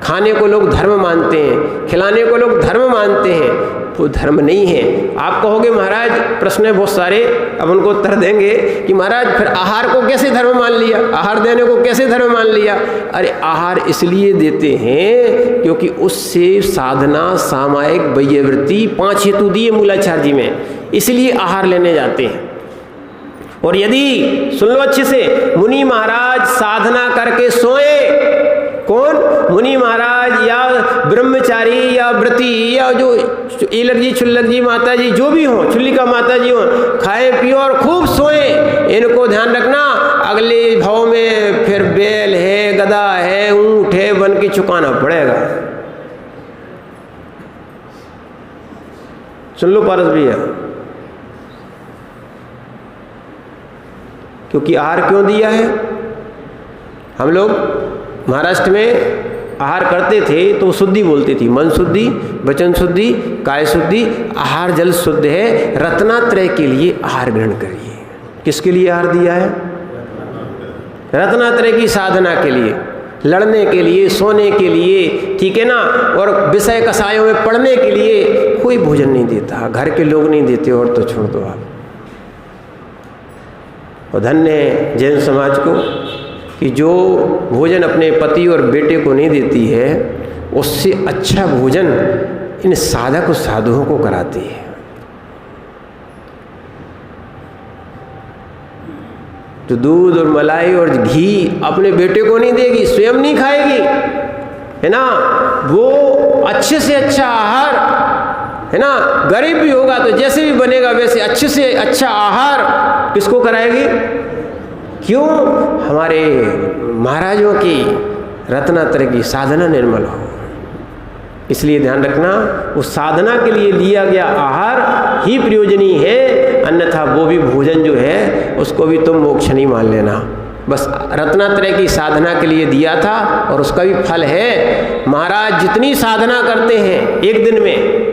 Speaker 1: खाने को लोग धर्म मानते हैं, खिलाने को लोग धर्म मानते हैं। वो धर्म नहीं है। आप कहोगे महाराज, प्रश्न है बहुत सारे, अब उनको उत्तर देंगे कि महाराज फिर आहार को कैसे धर्म मान लिया? आहार देने को कैसे धर्म मान लिया? अरे आहार इसलिए देते हैं क्योंकि उससे साधना, सामायिक, वैयवृत्ति 5 हेतु दिए मूलाचार्य जी में, इसलिए आहार लेने जाते हैं। और यदि सुन लो अच्छे से, मुनि महाराज साधना करके सोए, कौन? मुनि महाराज या ब्रह्मचारी या व्रती या जो एलक जी, छुल्लक जी, माता जी जो भी हो, छुल्लिका माता जी हो, खाए पियो और खूब सोए। इनको ध्यान रखना, अगले भाव में फिर बैल है, गधा है, ऊंट है, बन के चुकाना पड़ेगा। सुन लो पारस भैया, क्योंकि आहार क्यों दिया है? हम लोग महाराष्ट्र में आहार करते थे तो शुद्धि बोलती थी, मन शुद्धि, वचन शुद्धि, काय शुद्धि, आहार जल शुद्ध है। रत्नात्रय के लिए आहार ग्रहण करिए। किसके लिए आहार दिया है? रत्नात्रय की साधना के लिए, लड़ने के लिए, सोने के लिए, ठीक है ना, और विषय कसायों में पढ़ने के लिए कोई भोजन नहीं देता, घर के लोग नहीं देते, और तो छोड़ दो आप। और धन्य है जैन समाज को कि जो भोजन अपने पति और बेटे को नहीं देती है, उससे अच्छा भोजन इन साधक साधुओं को कराती है। तो दूध और मलाई और घी अपने बेटे को नहीं देगी, स्वयं नहीं खाएगी, है ना। वो अच्छे से अच्छा आहार, है ना, गरीब भी होगा तो जैसे भी बनेगा वैसे अच्छे से अच्छा आहार किसको कराएगी? क्यों? हमारे महाराजों की रत्नात्रय की साधना निर्मल हो। इसलिए ध्यान रखना, उस साधना के लिए लिया गया आहार ही प्रयोजनीय है, अन्यथा वो भी भोजन जो है उसको भी तुम मोक्ष नहीं मान लेना। बस रत्नात्रय की साधना के लिए दिया था और उसका भी फल है। महाराज जितनी साधना करते हैं एक दिन में,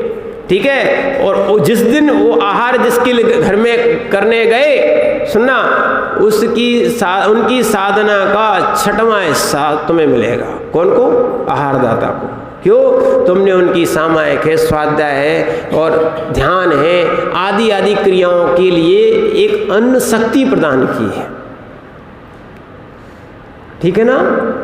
Speaker 1: ठीक है, और जिस दिन वो आहार जिसके घर में करने गए, सुनना, उनकी साधना का 6वां हिस्सा तुम्हें मिलेगा। कौन को? आहारदाता को। क्यों? तुमने उनकी सामायिक है, स्वाध्याय है और ध्यान है आदि आदि क्रियाओं के लिए एक अन्न शक्ति प्रदान की है, ठीक है ना।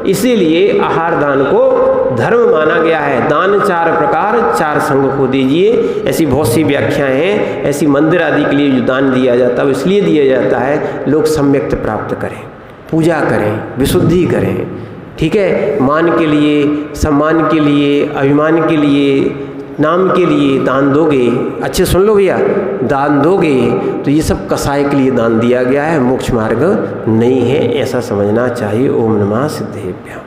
Speaker 1: इसीलिए आहार दान को धर्म माना गया है। दान 4 प्रकार 4 संघ को दीजिए, ऐसी बहुत सी व्याख्याएं हैं। ऐसी मंदिर आदि के लिए जो दान दिया जाता है वो इसलिए दिया जाता है लोग सम्यक्त प्राप्त करें, पूजा करें, विशुद्धि करें, ठीक है। मान के लिए, सम्मान के लिए, अभिमान के लिए, नाम के लिए दान दोगे, अच्छे सुन लो भैया, दान दोगे तो ये सब कसाय के लिए दान दिया गया है, मोक्ष मार्ग नहीं है, ऐसा समझना चाहिए। ओम नमः सिद्धेभ्यः।